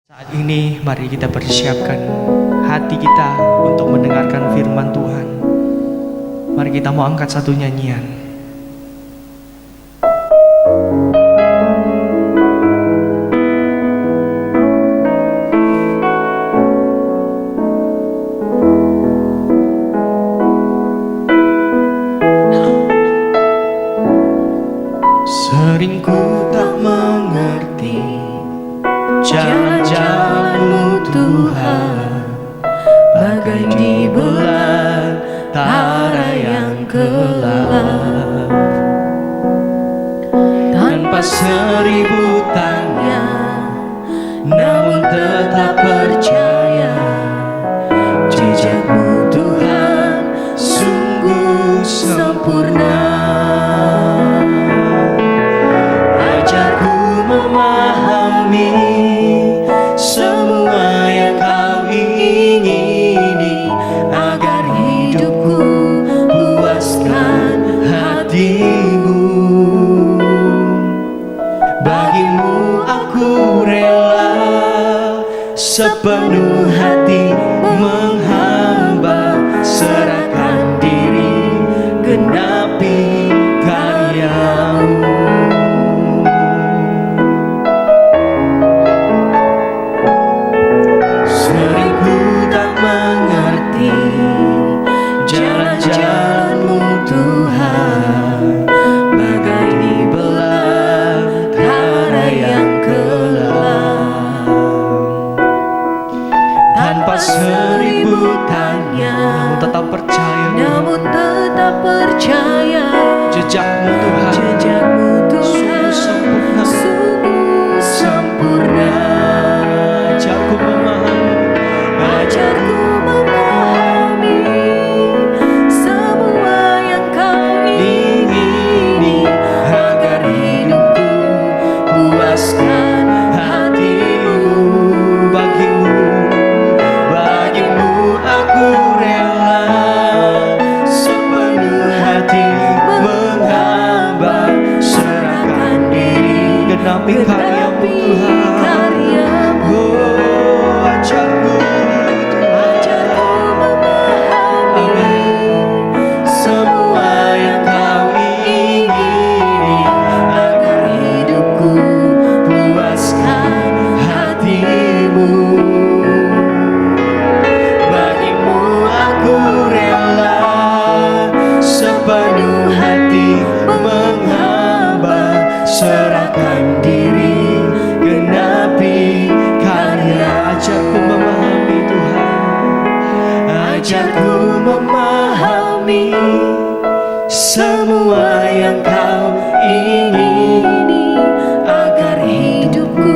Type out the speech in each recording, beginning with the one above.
Saat ini mari kita persiapkan hati kita untuk mendengarkan firman Tuhan. Mari kita mau angkat satu nyanyian. Sering ku tak mengerti jalan-jalan-Mu Tuhan, bagai di belantara yang gelap. Tanpa seribu tanya, namun tetap percaya, jejak-Mu Tuhan sungguh sempurna. Memahami semua yang Kau ingini, agar hidupku puaskan hati-Mu. Bagimu aku rela sepenuh hati menghamba, serahkan diri genapi karya-Mu. Jalan-jalan-Mu Tuhan, bagai di belantara yang gelap. Tanpa seribu tanya, namun tetap percaya, jejak-Mu Tuhan, sungguh sempurna. Ajarku memahami semua yang Kau ingini, agar hidupku puaskan hati-Mu. Bagimu aku rela sepenuh hati menghamba, serahkan diri genapi karya-Mu Tuhan. Oh, ajarku sepenuh hati menghamba, serahkan diri genapi karya. Ajarku memahami Tuhan, ajarku memahami semua yang Kau ingini, agar hidupku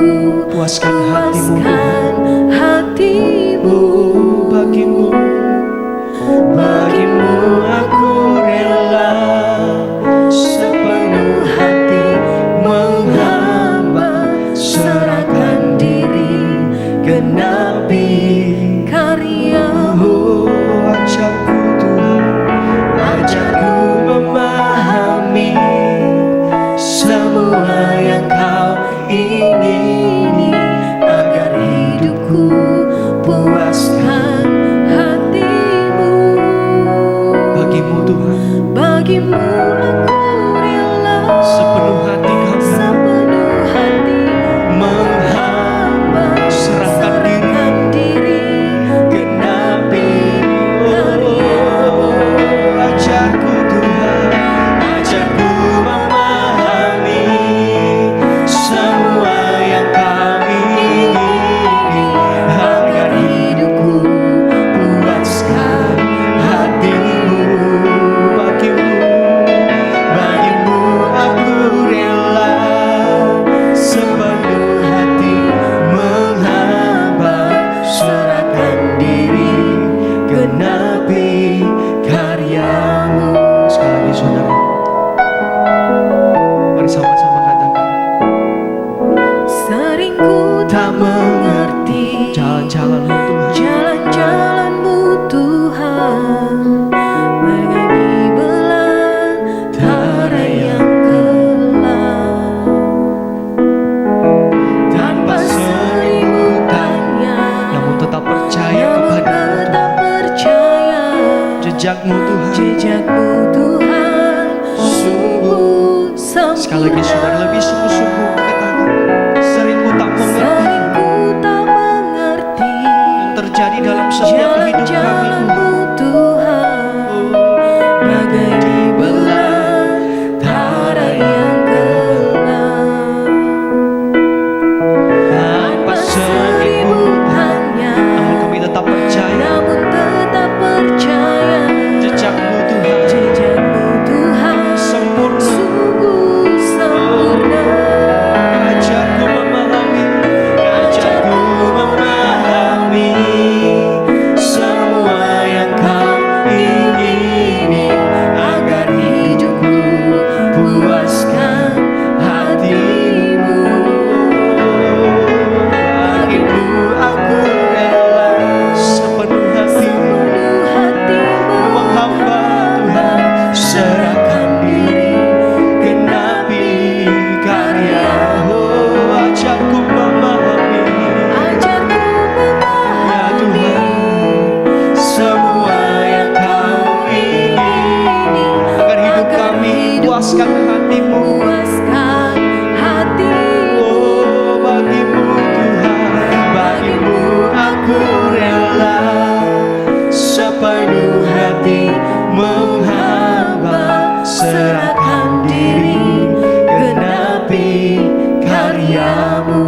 puaskan hati-Mu. Bagimu aku rela sepenuh hati menghamba, serahkan diri genapi karya-Mu. Ajarku Tuhan, ajarku memahami semua yang Kau ingini, agar hidupku puaskan hati-Mu. Bagimu Tuhan, bagimu aku rela sepenuh hati menghamba, serahkan diri jejakmu Tuhan. Jejakmu Tuhan sungguh sempurna. Sekali lagi saudara, lebih sungguh-sungguh katakan, sering ku tak mengerti Sering ku tak mengerti yang terjadi dalam setiap hidup kami jalan-jalanmu Tuhan, bagai dibelah tara yang gelap. tanpa Seributannya, namun kami tetap percaya namun tetap percaya jejakmu Tuhan jejakmu Tuhan sempurna. sungguh sempurna. Ajarku memahami, ajarku memahami semua yang kau ingini, Agar hidupku puaskan hatimu. bagimu aku rela sepenuh hati Sepenuh hati menghamba Tuhan, serahkan diri genapi karya-Mu. Ajarku memahami, Ajarku ya memahami Tuhan, semua yang kau ingini, agar hidup kami puaskan hati-Mu. puaskan hatimu. Oh, bagimu Tuhan, bagimu aku rela sepenuh hati menghamba, serahkan diri genapi karya-Mu.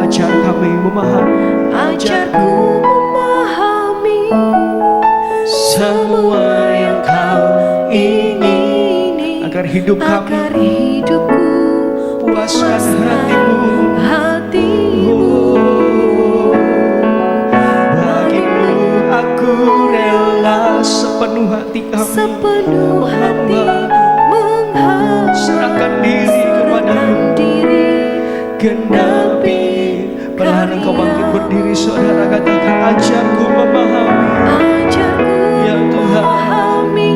Ajar kami memahami Ajarku memahami semua yang kau ingini, agar hidup kami agar hidupku puaskan hati-Mu. hatimu. Oh, bagimu aku rela sepenuh hati kami Sepenuh hati menghamba, serahkan diri kepadamu. diri Genapi. Perlahan engkau bangkit berdiri saudara, katakan ajarku memahami ajarku ya Tuhan memahami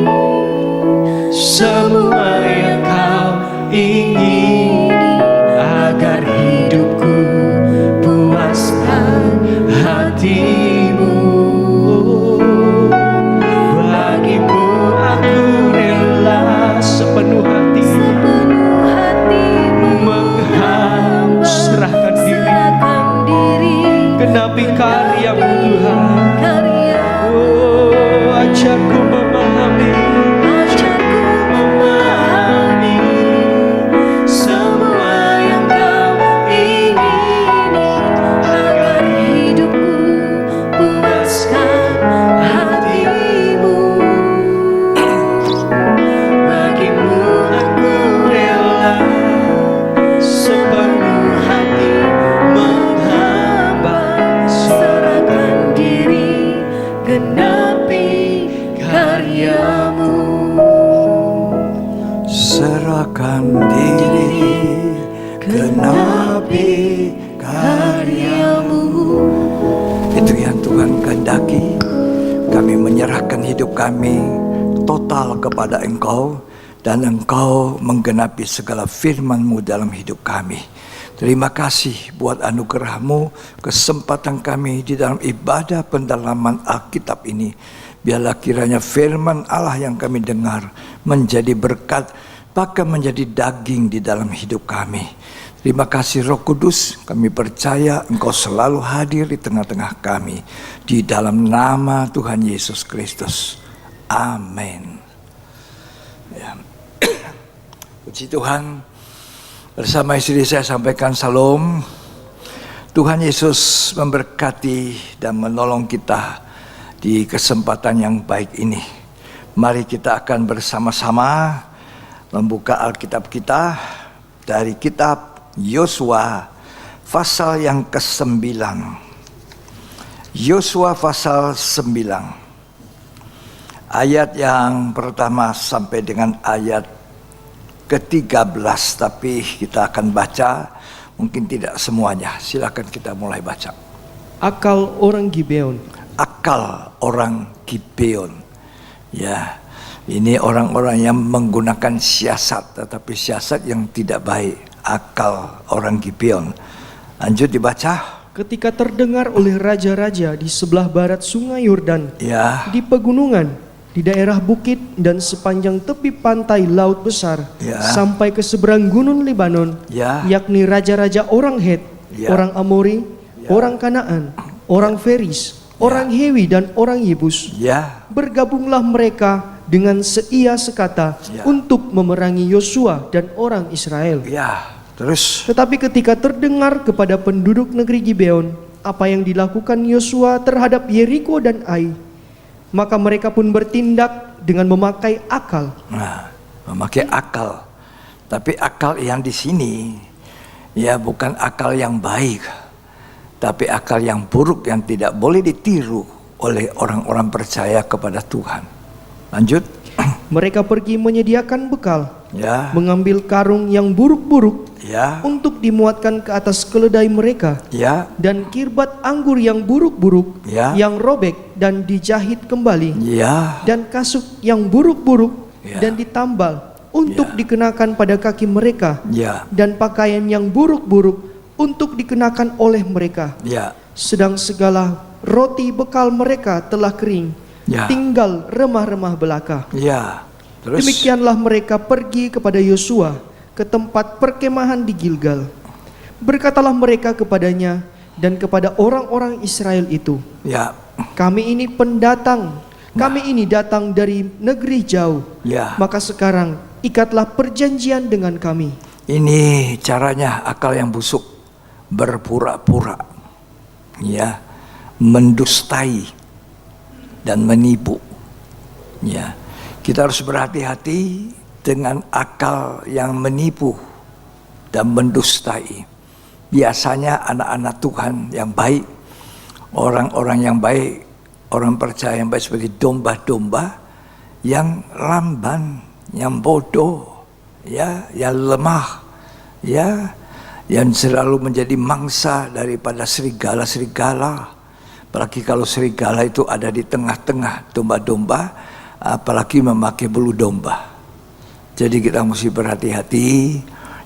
semua yang kau ingini, agar hidupku puaskan hati-Mu. Bagimu aku rela sepenuh hati sepenuh hati menghamba, serahkan diri serahkan diri genapi karya-Mu Tuhan. karya. Oh, ajarku memahami, Ajarku memahami semua yang kau ingini, agar hidupku puaskan hatimu. bagimu aku rela sepenuh hati menghamba, Serahkan diri genapi karya-Mu. Serahkan diri genapi Karya-Mu. itu yang Tuhan kehendaki. Kami menyerahkan hidup kami total kepada Engkau, dan Engkau menggenapi segala firman-Mu dalam hidup kami. Terima kasih buat anugerah-Mu, kesempatan kami di dalam ibadah pendalaman Alkitab ini. Biarlah kiranya firman Allah yang kami dengar menjadi berkat, bahkan menjadi daging di dalam hidup kami. Terima kasih Roh Kudus, kami percaya Engkau selalu hadir di tengah-tengah kami. Di dalam nama Tuhan Yesus Kristus. Amin. Ya. Puji Tuhan. Bersama istri saya sampaikan salam. Tuhan Yesus memberkati dan menolong kita di kesempatan yang baik ini. Mari kita akan bersama-sama membuka Alkitab kita dari kitab Yosua pasal yang ke-9. Yosua pasal 9. Ayat yang pertama sampai dengan ayat ke-13, tapi kita akan baca mungkin tidak semuanya. Silakan kita mulai baca. Akal orang Gibeon. Akal orang Gibeon. Ya, ini orang-orang yang menggunakan siasat, tetapi siasat yang tidak baik. Akal orang Gibeon. Lanjut dibaca. Ketika terdengar oleh raja-raja di sebelah barat sungai Yordan, Ya, di pegunungan, di daerah bukit dan sepanjang tepi pantai Laut Besar Ya. sampai ke seberang gunung Lebanon, Ya. yakni raja-raja orang Het, Ya. orang Amori, orang Kanaan, orang Feris, orang Hewi dan orang Yebus. Ya. Bergabunglah mereka dengan seia sekata Ya. untuk memerangi Yosua dan orang Israel. Ya. Terus. Tetapi ketika terdengar kepada penduduk negeri Gibeon apa yang dilakukan Yosua terhadap Yeriko dan Ai, maka mereka pun bertindak dengan memakai akal. Nah, memakai akal. Tapi akal yang di sini ya bukan akal yang baik, tapi akal yang buruk yang tidak boleh ditiru oleh orang-orang percaya kepada Tuhan. Lanjut. Mereka pergi menyediakan bekal, Ya. mengambil karung yang buruk-buruk Ya. untuk dimuatkan ke atas keledai mereka, Ya. dan kirbat anggur yang buruk-buruk Ya. yang robek dan dijahit kembali, Ya. dan kasuk yang buruk-buruk Ya. dan ditambal untuk Ya. dikenakan pada kaki mereka, Ya. dan pakaian yang buruk-buruk untuk dikenakan oleh mereka. Ya. Sedang segala roti bekal mereka telah kering, Ya. tinggal remah-remah belaka. Ya. Terus. Demikianlah mereka pergi kepada Yosua ke tempat perkemahan di Gilgal. Berkatalah mereka kepadanya dan kepada orang-orang Israel itu, Ya. kami ini pendatang, kami ini datang dari negeri jauh. Ya. Maka sekarang ikatlah perjanjian dengan kami. Ini caranya akal yang busuk, berpura-pura, ya, mendustai dan menipu. Ya, kita harus berhati-hati dengan akal yang menipu dan mendustai. Biasanya anak-anak Tuhan yang baik, orang-orang yang baik, orang percaya yang baik seperti domba-domba yang lamban, yang bodoh, ya, yang lemah, ya, yang selalu menjadi mangsa daripada serigala-serigala. Apalagi kalau serigala itu ada di tengah-tengah domba-domba, apalagi memakai bulu domba. Jadi kita mesti berhati-hati.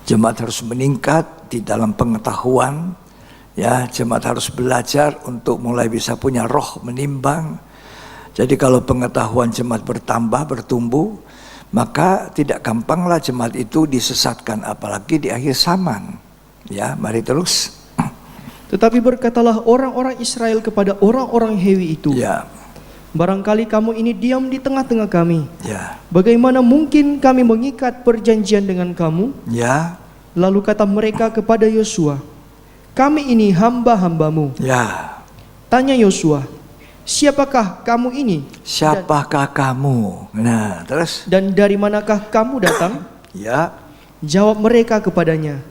Jemaat harus meningkat di dalam pengetahuan. Ya, jemaat harus belajar untuk mulai bisa punya roh menimbang. Jadi kalau pengetahuan jemaat bertambah, bertumbuh, maka tidak gampanglah jemaat itu disesatkan, apalagi di akhir zaman. Ya, mari terus. Tetapi berkatalah orang-orang Israel kepada orang-orang Hewi itu, Ya. barangkali kamu ini diam di tengah-tengah kami. Ya. Bagaimana mungkin kami mengikat perjanjian dengan kamu? Ya. Lalu kata mereka kepada Yosua, kami ini hamba-hambamu. Ya. Tanya Yosua, siapakah kamu ini? Siapakah kamu? Nah, terus? Dan dari manakah kamu datang? Ya. Jawab mereka kepadanya,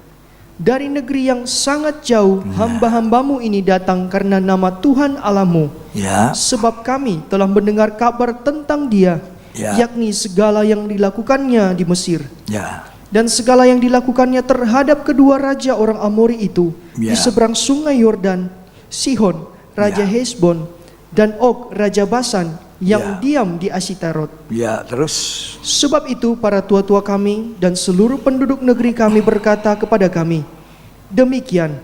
dari negeri yang sangat jauh hamba-hambamu ini datang karena nama Tuhan Allahmu. Ya. Sebab kami telah mendengar kabar tentang dia, Ya. yakni segala yang dilakukannya di Mesir, Ya. dan segala yang dilakukannya terhadap kedua raja orang Amori itu Ya. di seberang sungai Yordan, Sihon, Raja Ya. Hesbon, dan Og, Raja Basan, yang Ya. diam di Asitarot. Ya, terus? Sebab itu para tua-tua kami dan seluruh penduduk negeri kami berkata kepada kami, demikian,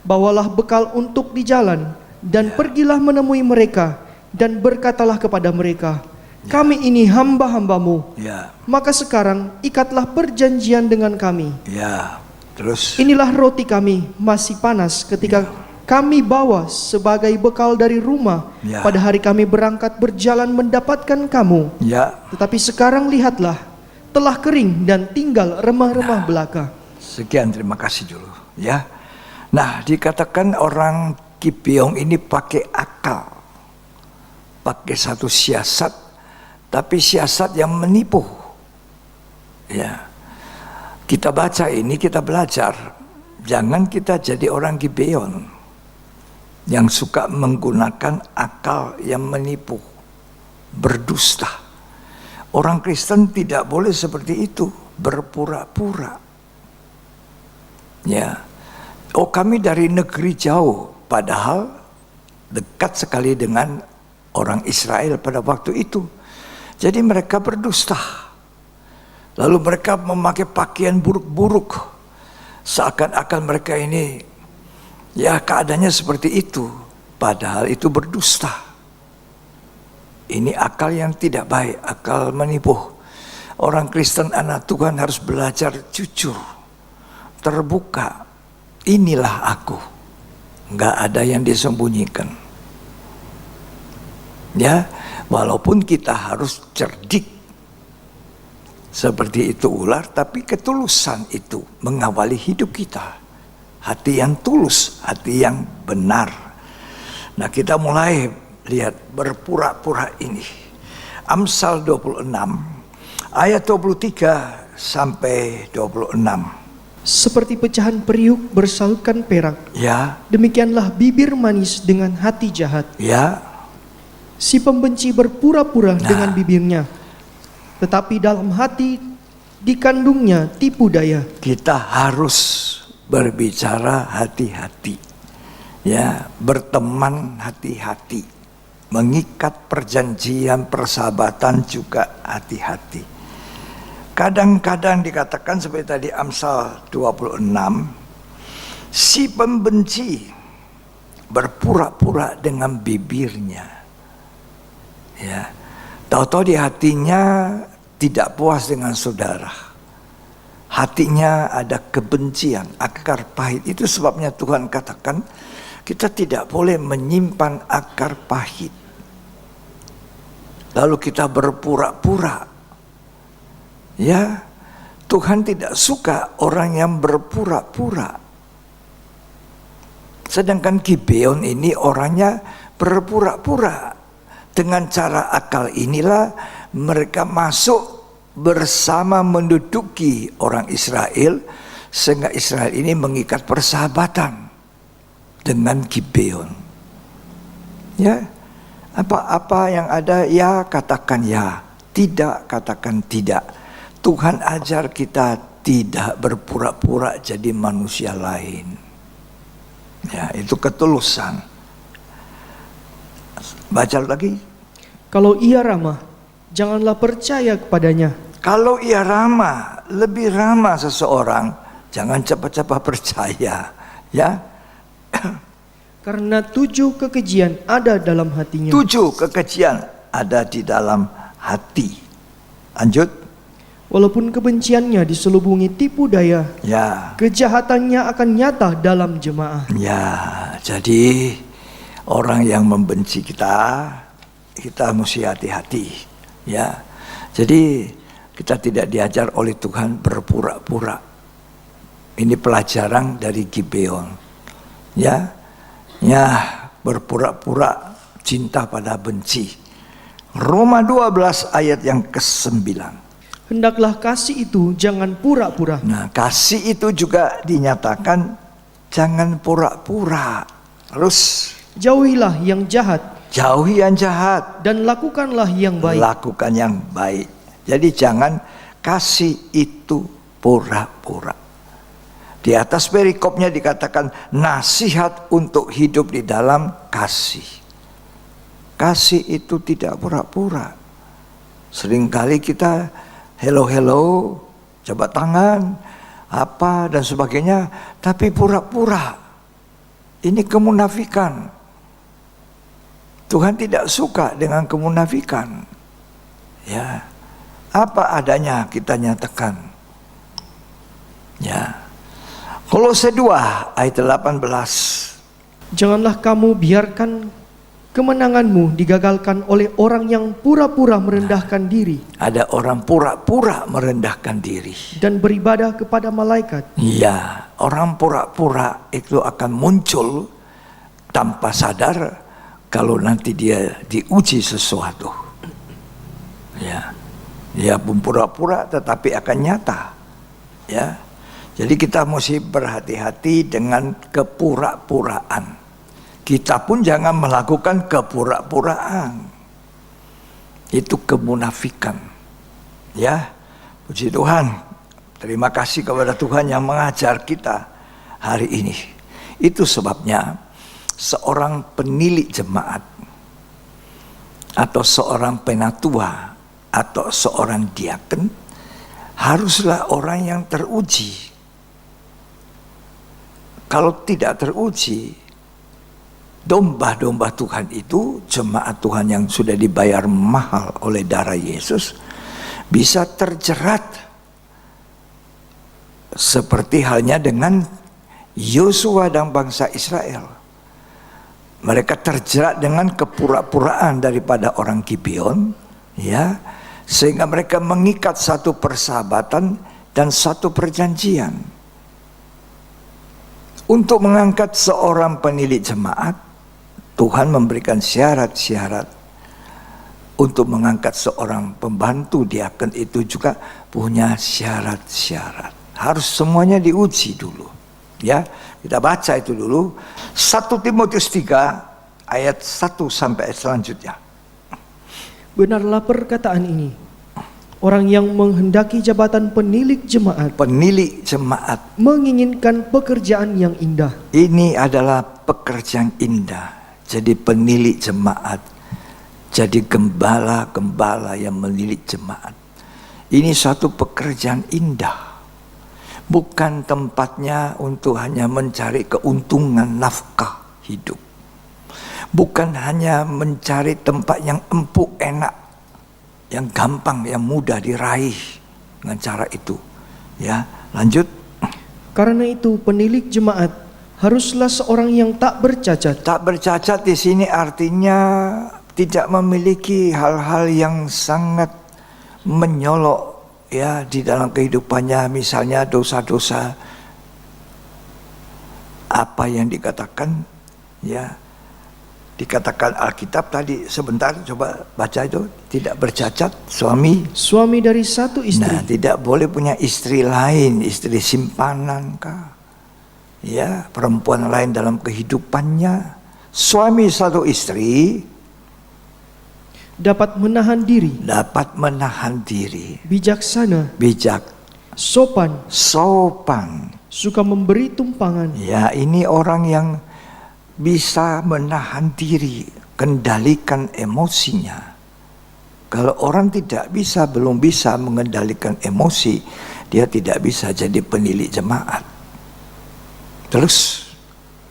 bawalah bekal untuk di jalan, dan pergilah menemui mereka, dan berkatalah kepada mereka, kami ini hamba-hambamu. Ya. Maka sekarang ikatlah perjanjian dengan kami. Ya. Terus? Inilah roti kami masih panas ketika kami bawa sebagai bekal dari rumah Ya. pada hari kami berangkat berjalan mendapatkan kamu. Ya. Tetapi sekarang lihatlah, telah kering dan tinggal remah-remah belaka. Sekian, terima kasih dulu. Ya. Nah, dikatakan orang Gibeon ini pakai akal. Pakai satu siasat, tapi siasat yang menipu. Ya. Kita baca ini, kita belajar. Jangan kita jadi orang Gibeon yang suka menggunakan akal yang menipu, berdusta. Orang Kristen tidak boleh seperti itu, berpura-pura. Ya. Oh, kami dari negeri jauh, padahal dekat sekali dengan orang Israel pada waktu itu. Jadi mereka berdusta. Lalu mereka memakai pakaian buruk-buruk, seakan-akan mereka ini ya keadaannya seperti itu, padahal itu berdusta. Ini akal yang tidak baik, akal menipu. Orang Kristen anak Tuhan harus belajar jujur, terbuka. Inilah aku. Nggak ada yang disembunyikan. Ya, walaupun kita harus cerdik. Seperti itu ular, tapi ketulusan itu mengawali hidup kita. Hati yang tulus, hati yang benar. Nah, kita mulai lihat berpura-pura ini. Amsal 26 ayat 23 sampai 26. Seperti pecahan periuk bersalutkan perak, Ya, demikianlah bibir manis dengan hati jahat. ya, Si pembenci berpura-pura dengan bibirnya, tetapi dalam hati dikandungnya tipu daya. kita harus berbicara hati-hati. Ya, berteman hati-hati. Mengikat perjanjian persahabatan juga hati-hati. Kadang-kadang dikatakan seperti tadi Amsal 26, si pembenci berpura-pura dengan bibirnya. Ya, tahu-tahu di hatinya tidak puas dengan saudara. Hatinya ada kebencian, akar pahit. Itu sebabnya Tuhan katakan kita tidak boleh menyimpan akar pahit. Lalu kita berpura-pura. Ya, Tuhan tidak suka orang yang berpura-pura. Sedangkan Gibeon ini orangnya berpura-pura. Dengan cara akal inilah mereka masuk bersama menduduki orang Israel, sehingga Israel ini mengikat persahabatan dengan Gibeon. Ya, apa-apa yang ada ya katakan ya, tidak katakan tidak. Tuhan ajar kita tidak berpura-pura jadi manusia lain. Ya, itu ketulusan. Baca lagi. Kalau ia ramah, janganlah percaya kepadanya. Kalau ia ramah, lebih ramah seseorang, jangan cepat-cepat percaya. Ya, Karena 7 kekejian ada dalam hatinya. 7 kekejian ada di dalam hati. Lanjut. Walaupun kebenciannya diselubungi tipu daya, Ya, kejahatannya akan nyata dalam jemaah. ya. Jadi orang yang membenci kita mesti hati-hati. Ya, jadi kita tidak diajar oleh Tuhan berpura-pura. Ini pelajaran dari Gibeon. Ya, berpura-pura cinta pada benci. Roma 12 ayat yang ke-9. Hendaklah kasih itu jangan pura-pura. Nah, kasih itu juga dinyatakan jangan pura-pura. Terus Jauhilah yang jahat jauhi yang jahat, dan lakukanlah yang baik. lakukan yang baik. Jadi jangan kasih itu pura-pura. Di atas perikopnya dikatakan nasihat untuk hidup di dalam kasih. Kasih itu tidak pura-pura. Seringkali kita hello, jabat tangan, apa dan sebagainya, tapi pura-pura. Ini kemunafikan. Tuhan tidak suka dengan kemunafikan. Ya, apa adanya kita nyatakan. Ya, Kolose 2 ayat 18. Janganlah kamu biarkan kemenanganmu digagalkan oleh orang yang pura-pura merendahkan diri Ada orang pura-pura merendahkan diri. dan beribadah kepada malaikat. Iya, orang pura-pura itu akan muncul tanpa sadar kalau nanti dia diuji sesuatu. Ya, dia pun pura-pura tetapi akan nyata. Ya, jadi kita mesti berhati-hati dengan kepura-puraan. Kita pun jangan melakukan kepura-puraan. Itu kemunafikan. Ya, puji Tuhan. Terima kasih kepada Tuhan yang mengajar kita hari ini. Itu sebabnya seorang penilik jemaat atau seorang penatua atau seorang diaken haruslah orang yang teruji. Kalau tidak teruji, domba-domba Tuhan itu, jemaat Tuhan yang sudah dibayar mahal oleh darah Yesus, bisa terjerat seperti halnya dengan Yosua dan bangsa Israel. Mereka terjerat dengan kepura-puraan daripada orang Gibeon, ya, sehingga mereka mengikat satu persahabatan dan satu perjanjian. Untuk mengangkat seorang penilik jemaat, Tuhan memberikan syarat-syarat. Untuk mengangkat seorang pembantu diaken itu juga punya syarat-syarat. Harus semuanya diuji dulu. Ya, kita baca itu dulu. 1 Timotius 3 ayat 1 sampai selanjutnya. Benarlah perkataan ini. Orang yang menghendaki jabatan penilik jemaat Penilik jemaat menginginkan pekerjaan yang indah. ini adalah pekerjaan indah. Jadi penilik jemaat, jadi gembala-gembala yang menilik jemaat. Ini suatu pekerjaan indah. Bukan tempatnya untuk hanya mencari keuntungan nafkah hidup. Bukan hanya mencari tempat yang empuk, enak, yang gampang, yang mudah diraih dengan cara itu. Ya, lanjut. Karena itu penilik jemaat haruslah seorang yang tak bercacat, Tak bercacat di sini artinya tidak memiliki hal-hal yang sangat menyolok ya di dalam kehidupannya, misalnya dosa-dosa apa yang dikatakan ya, dikatakan Alkitab tadi sebentar, coba baca itu, tidak bercacat suami dari satu istri. Nah, tidak boleh punya istri lain, istri simpanan kah? Ya, perempuan lain dalam kehidupannya. Suami satu istri Dapat menahan diri, bijaksana, bijak, sopan, suka memberi tumpangan. Ya, ini orang yang bisa menahan diri, kendalikan emosinya. Kalau orang belum bisa mengendalikan emosi, dia tidak bisa jadi penilik jemaat. Terus,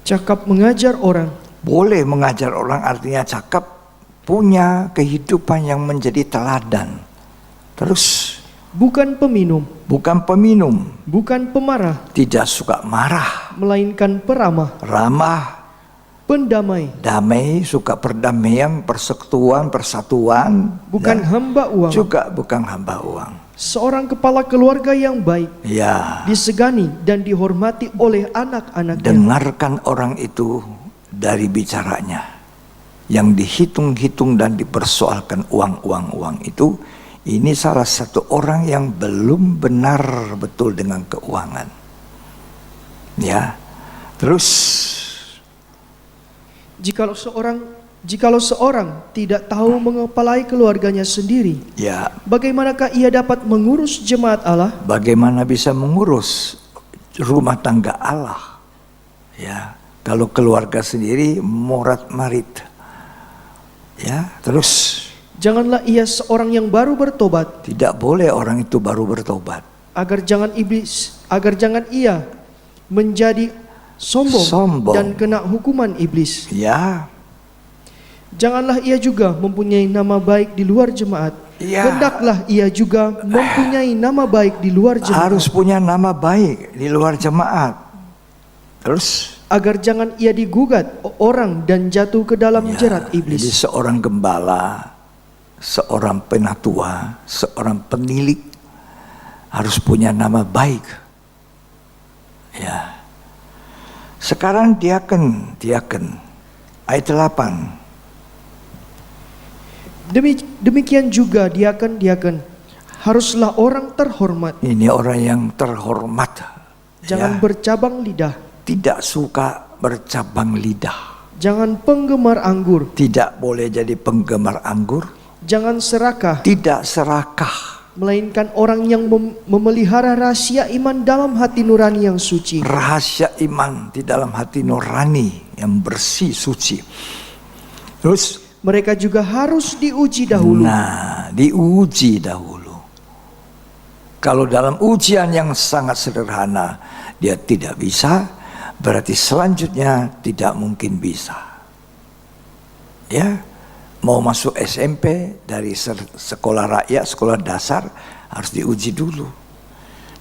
Cakap mengajar orang, boleh mengajar orang, artinya cakap, punya kehidupan yang menjadi teladan. Terus, bukan peminum, bukan pemarah, tidak suka marah, melainkan peramah, ramah, pendamai, damai, suka perdamaian, persatuan, bukan ya. hamba uang, Juga bukan hamba uang. seorang kepala keluarga yang baik, Ya, disegani dan dihormati oleh anak-anaknya. dengarkan orang itu dari bicaranya. Yang dihitung-hitung dan dipersoalkan uang itu, ini salah satu orang yang belum benar betul dengan keuangan. Ya, terus Jikalau seorang tidak tahu mengepalai keluarganya sendiri, ya, bagaimanakah ia dapat mengurus jemaat Allah? bagaimana bisa mengurus rumah tangga Allah? Ya, kalau keluarga sendiri morat-marit. Ya, terus Janganlah ia seorang yang baru bertobat, tidak boleh orang itu baru bertobat. agar jangan ia menjadi sombong dan kena hukuman iblis. Ya, Janganlah ia juga mempunyai nama baik di luar jemaat. Ya. Hendaklah ia juga mempunyai nama baik di luar jemaat. harus punya nama baik di luar jemaat. Terus Agar jangan ia digugat orang dan jatuh ke dalam jerat jadi iblis. seorang gembala, seorang penatua, seorang penilik harus punya nama baik. Ya. Sekarang diaken ayat 8. Demikian juga diaken haruslah orang terhormat, Ini orang yang terhormat. jangan Ya. bercabang lidah, Tidak suka bercabang lidah. jangan penggemar anggur, Tidak boleh jadi penggemar anggur. jangan serakah, Tidak serakah. melainkan orang yang memelihara rahasia iman dalam hati nurani yang suci. Rahasia iman di dalam hati nurani yang bersih, suci. Terus, Mereka juga harus diuji dahulu. nah, diuji dahulu. Kalau dalam ujian yang sangat sederhana dia tidak bisa, berarti selanjutnya tidak mungkin bisa. Ya, mau masuk SMP dari sekolah rakyat, sekolah dasar harus diuji dulu.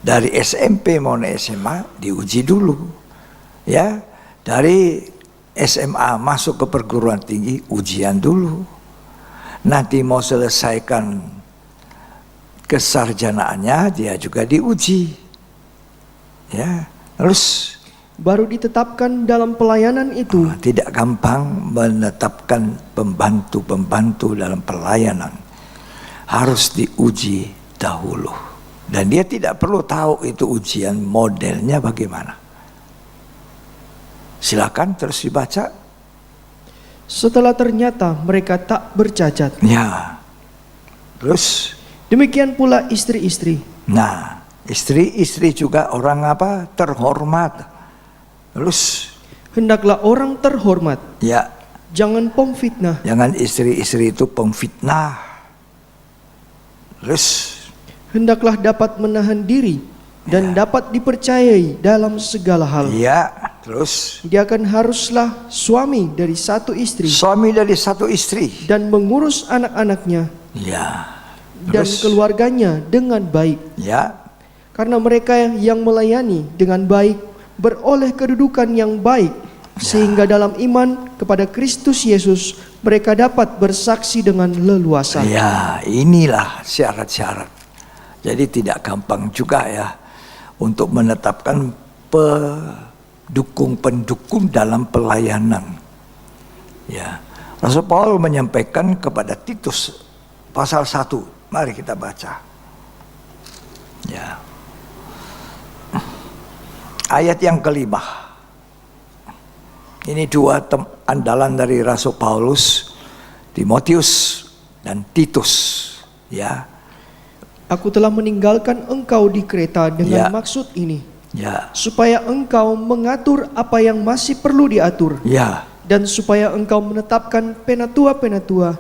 Dari SMP mau naik SMA diuji dulu. Ya, dari SMA masuk ke perguruan tinggi ujian dulu. Nanti mau selesaikan kesarjanaannya dia juga diuji. Ya, terus baru ditetapkan dalam pelayanan itu. Tidak gampang menetapkan pembantu-pembantu dalam pelayanan. Harus diuji dahulu. Dan dia tidak perlu tahu itu ujian modelnya bagaimana. Silakan terus dibaca. Setelah ternyata mereka tak bercacat. Ya. Terus. Demikian pula istri-istri. Nah, istri-istri juga orang apa? Terhormat. Terus. Hendaklah orang terhormat. Ya. Jangan pemfitnah. Jangan istri-istri itu pemfitnah. Terus. Hendaklah dapat menahan diri dan dapat dipercayai dalam segala hal. Ya, terus. Dia akan haruslah suami dari satu istri. Suami dari satu istri. Dan mengurus anak-anaknya. Ya. Dan keluarganya dengan baik. Ya. Karena mereka yang melayani dengan baik beroleh kedudukan yang baik. Sehingga dalam iman kepada Kristus Yesus mereka dapat bersaksi dengan leluasa. Ya, inilah syarat-syarat. Jadi tidak gampang juga ya untuk menetapkan pendukung-pendukung dalam pelayanan. Ya, Rasul Paulus menyampaikan kepada Titus pasal 1. Mari kita baca. Ya. Ayat yang kelima. Ini dua andalan dari Rasul Paulus, Timotius dan Titus. Ya. Aku telah meninggalkan engkau di Kreta dengan maksud ini. Ya. Supaya engkau mengatur apa yang masih perlu diatur. Ya. Dan supaya engkau menetapkan penatua-penatua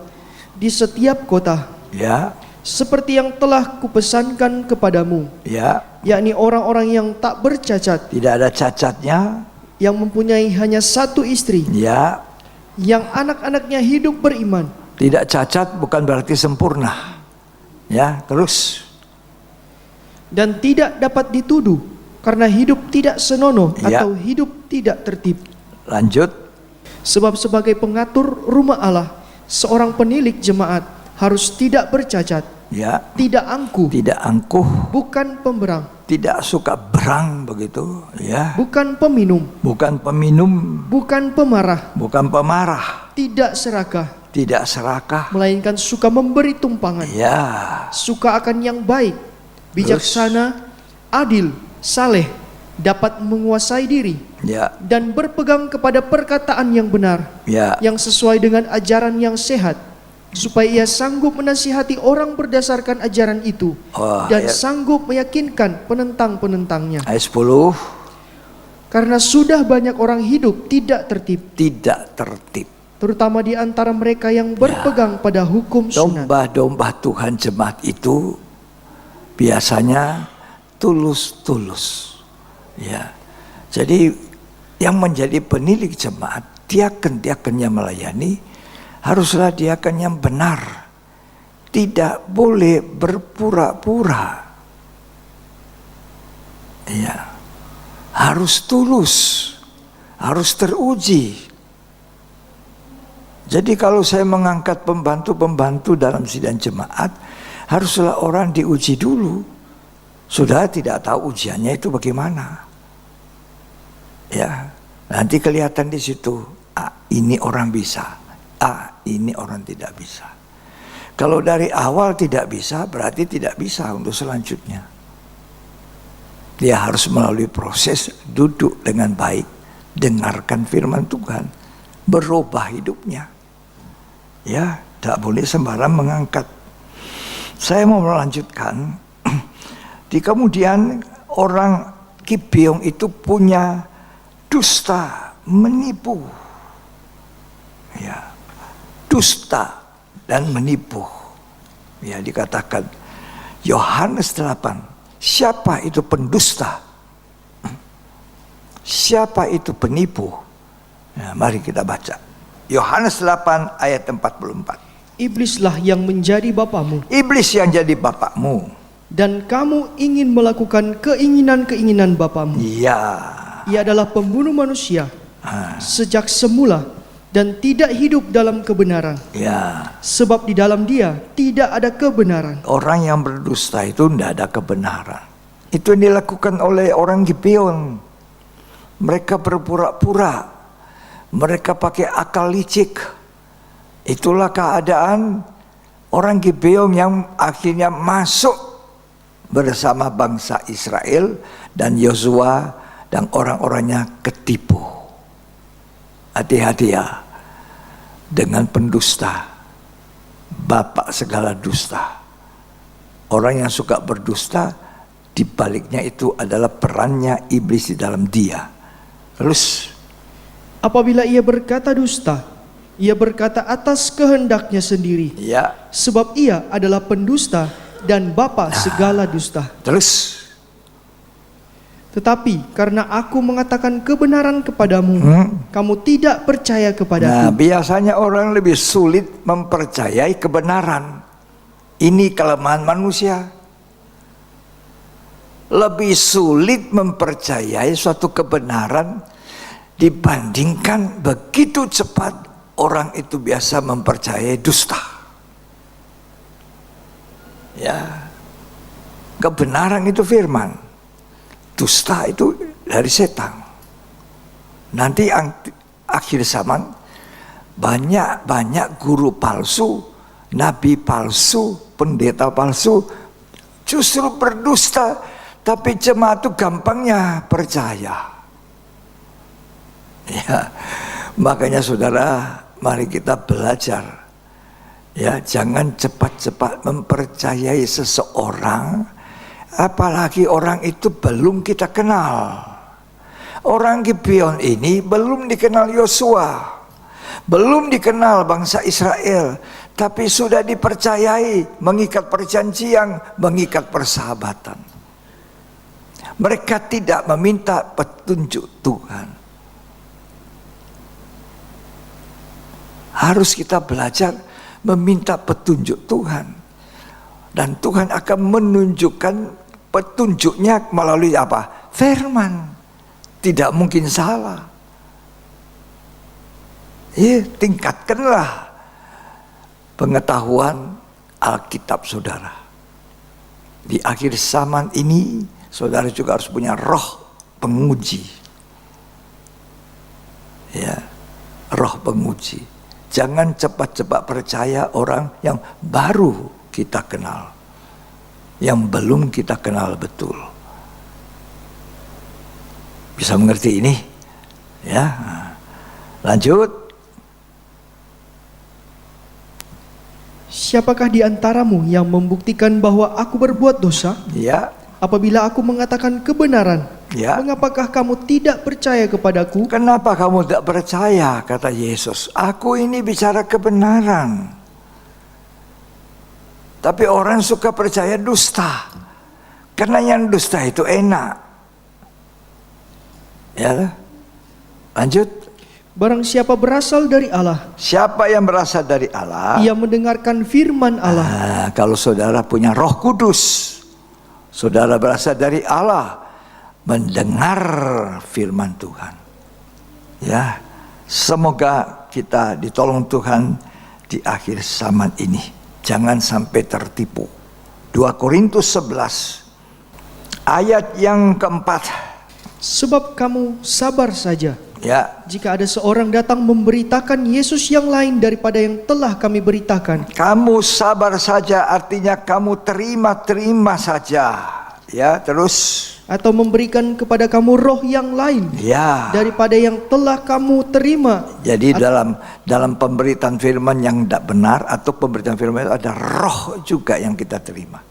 di setiap kota. Ya. Seperti yang telah kupesankan kepadamu. Ya. Yakni orang-orang yang tak bercacat. Tidak ada cacatnya. Yang mempunyai hanya satu istri. Ya. Yang anak-anaknya hidup beriman. Tidak cacat bukan berarti sempurna. Ya, terus. Dan tidak dapat dituduh karena hidup tidak senonoh atau hidup tidak tertib. Lanjut. Sebab sebagai pengatur rumah Allah, seorang penilik jemaat harus tidak bercacat, Ya. tidak angkuh, Tidak angkuh, bukan pemberang, tidak suka berang begitu, ya. bukan peminum, Bukan peminum, bukan pemarah, bukan pemarah, tidak serakah, tidak serakah. melainkan suka memberi tumpangan, Ya. suka akan yang baik, bijaksana, adil, saleh, dapat menguasai diri, Ya. dan berpegang kepada perkataan yang benar, Ya. yang sesuai dengan ajaran yang sehat, supaya ia sanggup menasihati orang berdasarkan ajaran itu, dan sanggup meyakinkan penentang-penentangnya. Ayat 10. Karena sudah banyak orang hidup tidak tertib, Tidak tertib. terutama di antara mereka yang berpegang pada hukum sunat. Domba-domba Tuhan jemaat itu biasanya tulus-tulus. Ya. Jadi yang menjadi penilik jemaat, diaken-diakennya melayani, haruslah diaken yang benar. Tidak boleh berpura-pura. Ya. Harus tulus. Harus teruji. Jadi kalau saya mengangkat pembantu-pembantu dalam sidang jemaat, haruslah orang diuji dulu. Sudah tidak tahu ujiannya itu bagaimana. Ya, nanti kelihatan di situ. Ini orang bisa. Ini orang tidak bisa. Kalau dari awal tidak bisa, berarti tidak bisa untuk selanjutnya. Dia harus melalui proses duduk dengan baik, dengarkan firman Tuhan, berubah hidupnya. Ya, tidak boleh sembarang mengangkat. Saya mau melanjutkan. Di kemudian orang Gibeon itu punya dusta, menipu. Ya, dusta dan menipu. Ya, dikatakan Yohanes 8. Siapa itu pendusta? Siapa itu penipu? Nah, mari kita baca. Yohanes 8 ayat 44. Iblislah yang menjadi bapamu, Iblis yang jadi bapakmu. dan kamu ingin melakukan keinginan-keinginan bapamu. Iya. Ia adalah pembunuh manusia Ah, sejak semula dan tidak hidup dalam kebenaran, ya. sebab di dalam dia tidak ada kebenaran. Orang yang berdusta itu tidak ada kebenaran. Itu yang dilakukan oleh orang Gibeon. Mereka berpura-pura. Mereka pakai akal licik. Itulah keadaan orang Gibeon yang akhirnya masuk bersama bangsa Israel, dan Yosua dan orang-orangnya ketipu. Hati-hati ya dengan pendusta, bapak segala dusta. Orang yang suka berdusta, di baliknya itu adalah perannya iblis di dalam dia. Terus Apabila ia berkata dusta, ia berkata atas kehendaknya sendiri, ya, sebab ia adalah pendusta dan bapa segala dusta. terus Tetapi karena aku mengatakan kebenaran kepadamu, kamu tidak percaya nah, kepadaku. biasanya orang lebih sulit mempercayai kebenaran. Ini kelemahan manusia. Lebih sulit mempercayai suatu kebenaran dibandingkan begitu cepat orang itu biasa mempercayai dusta. Ya, kebenaran itu firman, dusta itu dari setan. Nanti akhir zaman banyak guru palsu, nabi palsu, pendeta palsu justru berdusta, tapi jemaat itu gampangnya percaya. Ya, makanya saudara, mari kita belajar. Ya, jangan cepat-cepat mempercayai seseorang, apalagi orang itu belum kita kenal. Orang Gibeon ini belum dikenal Yosua, belum dikenal bangsa Israel, tapi sudah dipercayai mengikat perjanjian, mengikat persahabatan. Mereka tidak meminta petunjuk Tuhan. Harus kita belajar meminta petunjuk Tuhan. Dan Tuhan akan menunjukkan petunjuknya melalui apa? Firman. Tidak mungkin salah. Ya, tingkatkanlah pengetahuan Alkitab saudara. Di akhir zaman ini, saudara juga harus punya roh penguji. Ya, roh penguji. Jangan cepat-cepat percaya orang yang baru kita kenal, yang belum kita kenal betul. Bisa mengerti ini? Ya, lanjut. Siapakah di antaramu yang membuktikan bahwa aku berbuat dosa? Ya, Apabila aku mengatakan kebenaran, ya. mengapakah kamu tidak percaya kepadaku? Kenapa kamu tidak percaya, kata Yesus? Aku ini bicara kebenaran. Tapi orang suka percaya dusta. Karena yang dusta itu enak. Ya, lanjut. Barang siapa berasal dari Allah, Siapa yang berasal dari Allah? ia mendengarkan firman Allah. Nah, kalau saudara punya Roh Kudus, saudara berasal dari Allah, mendengar firman Tuhan. Ya, semoga kita ditolong Tuhan di akhir zaman ini. Jangan sampai tertipu. 2 Korintus 11 ayat yang keempat. Sebab kamu sabar saja, Ya, jika ada seorang datang memberitakan Yesus yang lain daripada yang telah kami beritakan. kamu sabar saja artinya kamu terima saja. Ya, terus. Atau memberikan kepada kamu roh yang lain Ya. daripada yang telah kamu terima. Jadi dalam pemberitaan firman yang tidak benar atau pemberitaan firman itu ada roh juga yang kita terima.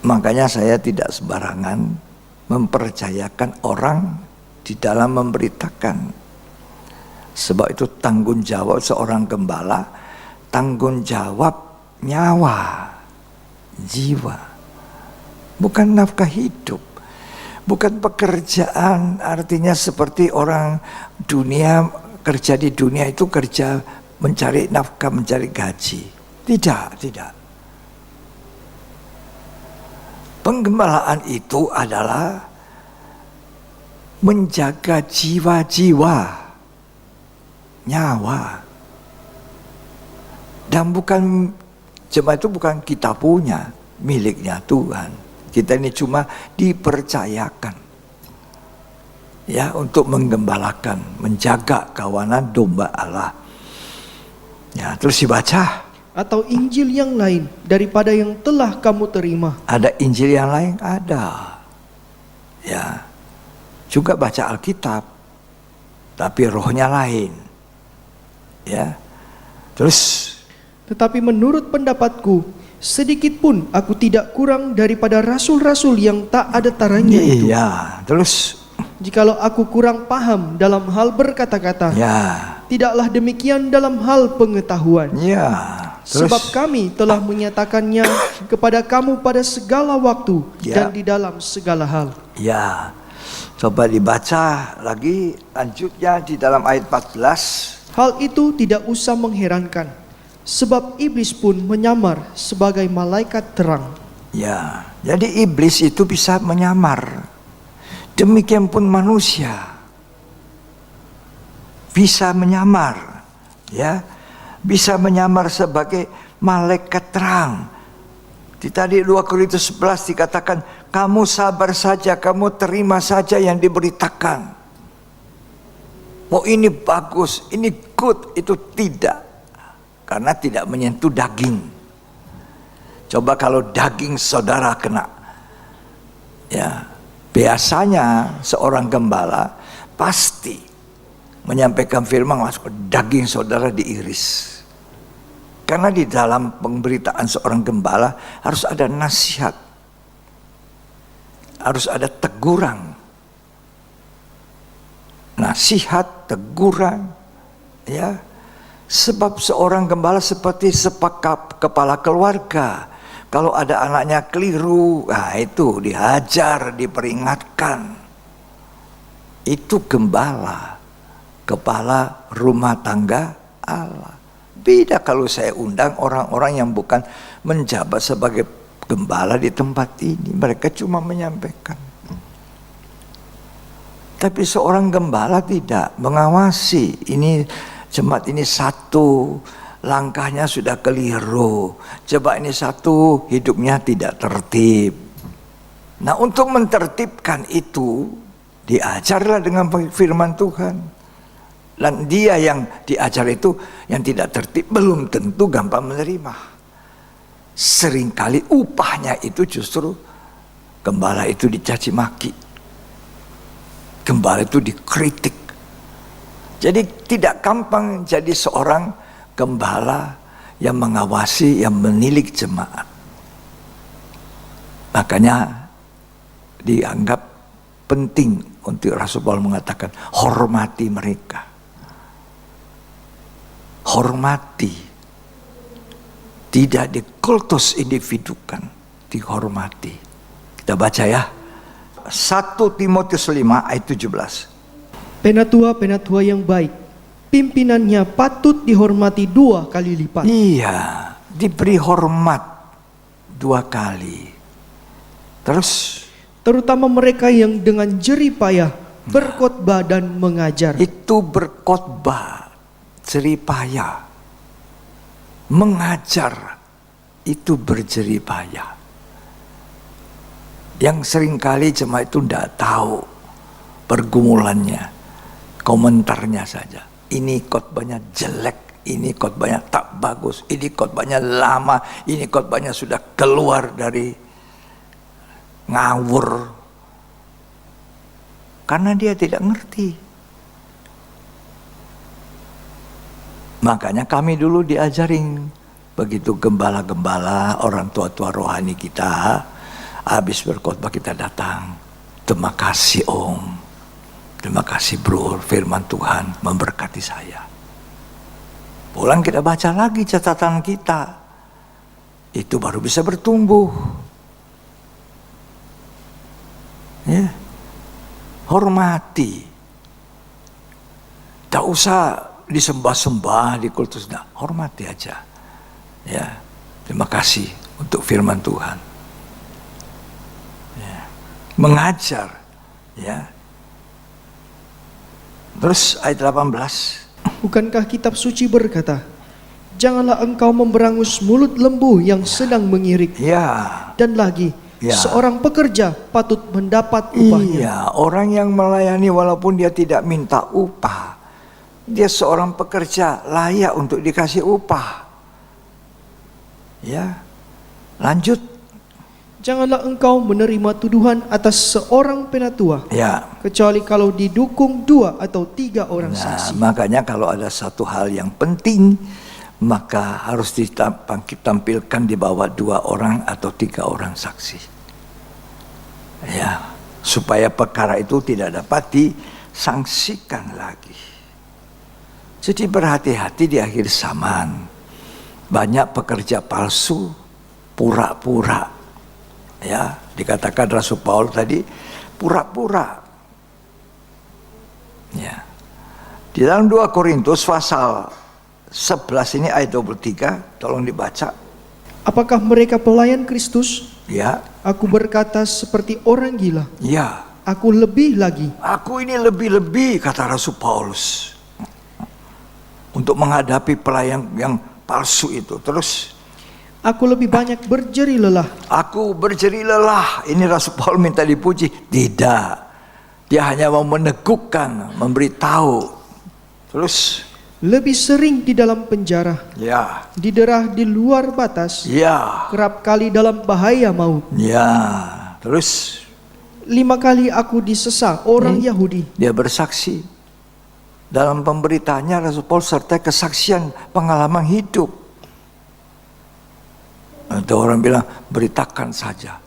Makanya saya tidak sembarangan mempercayakan orang di dalam memberitakan. Sebab itu tanggung jawab seorang gembala, tanggung jawab nyawa, jiwa. Bukan nafkah hidup. Bukan pekerjaan artinya seperti orang dunia, kerja di dunia itu kerja mencari nafkah, mencari gaji. Tidak. Penggembalaan itu adalah menjaga jiwa-jiwa, nyawa. Dan bukan, jemaat itu bukan kita punya, miliknya Tuhan. Kita ini cuma dipercayakan ya untuk menggembalakan, menjaga kawanan domba Allah. Ya, terus dibaca. Atau Injil yang lain daripada yang telah kamu terima. Ada Injil yang lain? Ada. Ya. Juga baca Alkitab. Tapi rohnya lain. Ya. Terus. Tetapi menurut pendapatku, sedikit pun aku tidak kurang daripada rasul-rasul yang tak ada taranya itu. Iya. Terus. Jikalau aku kurang paham dalam hal berkata-kata, Ya. tidaklah demikian dalam hal pengetahuan. Ya. Terus. Sebab kami telah menyatakannya kepada kamu pada segala waktu dan di dalam segala hal. Ya, coba dibaca lagi lanjutnya di dalam ayat 14. Hal itu tidak usah mengherankan, sebab iblis pun menyamar sebagai malaikat terang. Ya, jadi iblis itu bisa menyamar. Demikian pun manusia bisa menyamar, ya. Bisa menyamar sebagai malaikat terang. Di tadi 2 Korintus 11 dikatakan, kamu sabar saja, kamu terima saja yang diberitakan. Oh ini bagus, ini good, itu tidak. Karena tidak menyentuh daging. Coba kalau daging saudara kena. Ya, biasanya seorang gembala pasti menyampaikan firman masuk daging saudara diiris. Karena di dalam pemberitaan seorang gembala harus ada nasihat. Harus ada teguran. Nasihat, teguran, ya. Sebab seorang gembala seperti sepak kepala keluarga. Kalau ada anaknya keliru, nah itu dihajar, diperingatkan. Itu gembala, kepala rumah tangga Allah. Beda kalau saya undang orang-orang yang bukan menjabat sebagai gembala di tempat ini. Mereka cuma menyampaikan. Tapi seorang gembala tidak mengawasi. Ini jemaat ini satu, langkahnya sudah keliru. Coba ini satu, hidupnya tidak tertib. Nah untuk mentertibkan itu, diajarlah dengan firman Tuhan. Dan dia yang diajar itu yang tidak tertib belum tentu gampang menerima. Seringkali upahnya itu justru gembala itu dicaci maki. Gembala itu dikritik. Jadi tidak gampang jadi seorang gembala yang mengawasi, yang menilik jemaat. Makanya dianggap penting untuk Rasul Paulus mengatakan hormati mereka. Hormati, tidak dikultus individukan, dihormati. Kita baca ya, 1 Timotius 5 ayat 17. Penatua-penatua yang baik, pimpinannya patut dihormati 2 kali lipat. Iya, diberi hormat 2 kali. Terus, terutama mereka yang dengan jerih payah berkhotbah dan mengajar. itu berkhotbah, jerih payah, mengajar, itu berjerih payah. Yang seringkali jemaat itu tidak tahu pergumulannya, komentarnya saja. Ini khotbahnya jelek, ini khotbahnya tak bagus, ini khotbahnya lama, ini khotbahnya sudah keluar dari ngawur. Karena dia tidak ngerti. Makanya kami dulu diajarin, begitu gembala-gembala, orang tua-tua rohani kita, habis berkhotbah kita datang. Terima kasih Om, terima kasih Bro, firman Tuhan memberkati saya. Pulang kita baca lagi catatan kita, itu baru bisa bertumbuh. Ya. Hormati. Tak usah disembah-sembah di kultus, nah, hormati aja. Ya, terima kasih untuk firman Tuhan. Ya. Mengajar, ya. Terus ayat 18. Bukankah kitab suci berkata, janganlah engkau memberangus mulut lembu yang sedang mengirik. Ya. Dan lagi, Ya. seorang pekerja patut mendapat upahnya. Iya, orang yang melayani walaupun dia tidak minta upah, dia seorang pekerja layak untuk dikasih upah. Ya, lanjut. Janganlah engkau menerima tuduhan atas seorang penatua, Ya, kecuali kalau didukung 2 atau 3 orang nah saksi. makanya kalau ada satu hal yang penting, maka harus ditampilkan di bawah 2 orang atau 3 orang saksi. Ya, supaya perkara itu tidak dapat disangsikan lagi. Jadi berhati-hati di akhir zaman. Banyak pekerja palsu, pura-pura. Ya, dikatakan Rasul Paulus tadi, pura-pura. Ya. Di dalam 2 Korintus pasal 11 ini ayat 23, tolong dibaca. Apakah mereka pelayan Kristus? Ya, Aku berkata seperti orang gila. ya. Aku lebih lagi. Aku ini lebih-lebih, kata Rasul Paulus, untuk menghadapi pelayan yang palsu itu. Terus, Aku lebih banyak berjeri lelah. aku berjeri lelah. Ini Rasul Paulus minta dipuji? Tidak. Dia hanya mau meneguhkan, memberitahu. Terus, Lebih sering di dalam penjara. ya, Diderah di luar batas. ya, Kerap kali dalam bahaya maut. ya. Terus, 5 kali aku disesal orang Yahudi. dia bersaksi. Dalam pemberitaannya Rasul Paulus serta kesaksian pengalaman hidup. Ada orang bilang, beritakan saja,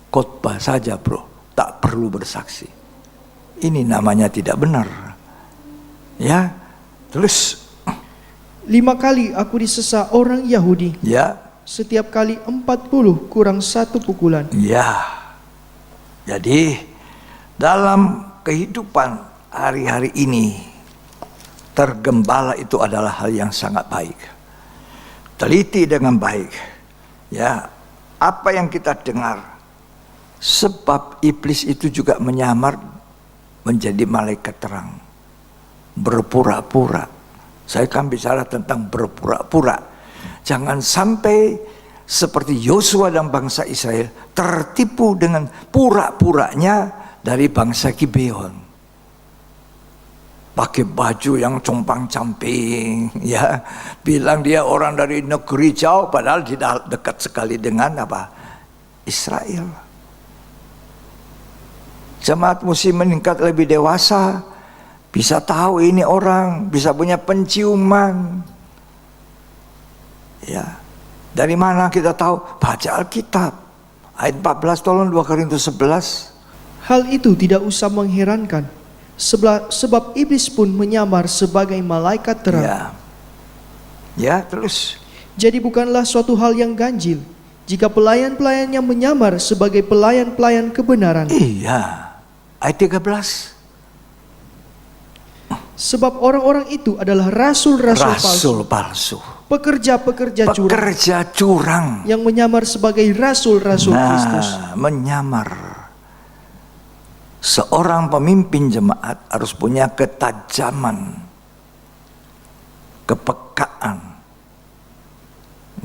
khotbah saja bro, tak perlu bersaksi. Ini namanya tidak benar. Ya, terus, 5 kali aku disesal orang Yahudi. ya, Setiap kali 40 kurang 1 pukulan. ya. Jadi, dalam kehidupan hari-hari ini, tergembala itu adalah hal yang sangat baik. Teliti dengan baik. Ya, apa yang kita dengar, sebab iblis itu juga menyamar menjadi malaikat terang, berpura-pura. Saya akan bicara tentang berpura-pura. Jangan sampai seperti Yosua dan bangsa Israel tertipu dengan pura-puranya dari bangsa Gibeon. Pakai baju yang compang-camping, ya, bilang dia orang dari negeri jauh, padahal dekat sekali dengan apa? Israel. Jemaat mesti meningkat lebih dewasa, bisa tahu ini orang, bisa punya penciuman. Ya, dari mana kita tahu? Baca Alkitab. Ayat 14, tolong 2 Korintus 11. Hal itu tidak usah mengherankan. Sebab iblis pun menyamar sebagai malaikat terang. Ya, ya, terus. Jadi bukanlah suatu hal yang ganjil jika pelayan-pelayannya menyamar sebagai pelayan-pelayan kebenaran. Iya, ayat 13. Sebab orang-orang itu adalah rasul-rasul palsu, Rasul palsu, pekerja-pekerja curang pekerja curang. yang menyamar sebagai rasul-rasul Kristus. Menyamar. Seorang pemimpin jemaat harus punya ketajaman, kepekaan,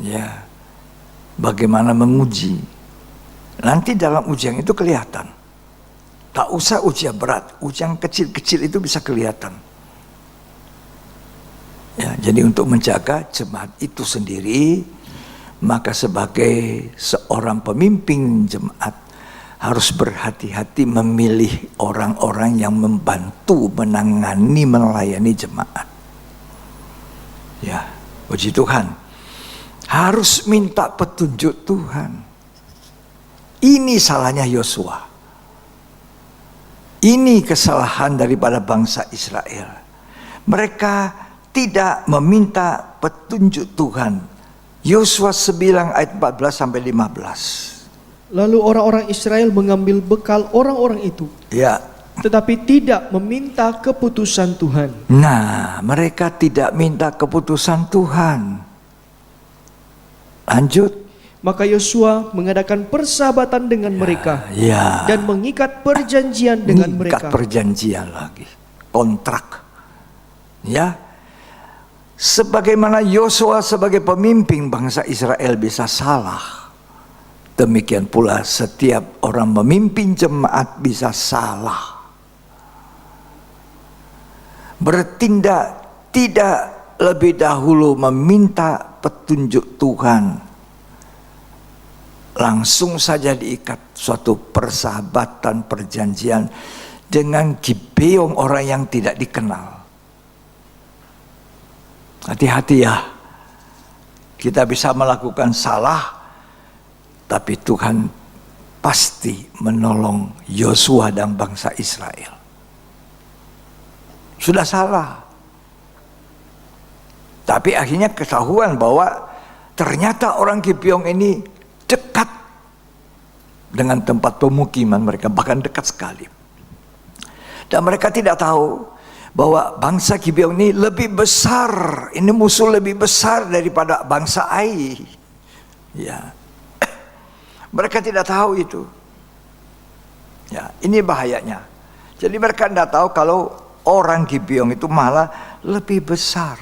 ya, bagaimana menguji. Nanti dalam ujian itu kelihatan. Tak usah ujian berat, ujian kecil-kecil itu bisa kelihatan. Ya, jadi untuk menjaga jemaat itu sendiri, maka sebagai seorang pemimpin jemaat harus berhati-hati memilih orang-orang yang membantu, menangani, melayani jemaat. Ya, puji Tuhan. Harus minta petunjuk Tuhan. Ini salahnya Yosua. Ini kesalahan daripada bangsa Israel. Mereka tidak meminta petunjuk Tuhan. Yosua 9 ayat 14 sampai 15. Lalu orang-orang Israel mengambil bekal orang-orang itu. Ya, tetapi tidak meminta keputusan Tuhan. Nah, mereka tidak minta keputusan Tuhan. Lanjut. Maka Yosua mengadakan persahabatan dengan mereka Ya. dan mengikat perjanjian dengan Mengikat mereka. perjanjian lagi. Kontrak. Ya. Sebagaimana Yosua sebagai pemimpin bangsa Israel bisa salah, demikian pula setiap orang memimpin jemaat bisa salah. Bertindak tidak lebih dahulu meminta petunjuk Tuhan, langsung saja diikat suatu persahabatan perjanjian dengan Gibeon, orang yang tidak dikenal. Hati-hati ya, kita bisa melakukan salah, tapi Tuhan pasti menolong Yosua dan bangsa Israel. Sudah salah, tapi akhirnya ketahuan bahwa ternyata orang Gibeon ini dekat dengan tempat pemukiman mereka, bahkan dekat sekali. Dan mereka tidak tahu bahwa bangsa Gibeon ini lebih besar, ini musuh lebih besar daripada bangsa Ai. Ya, mereka tidak tahu itu. Ya, ini bahayanya. Jadi mereka tidak tahu kalau orang Gibeon itu malah lebih besar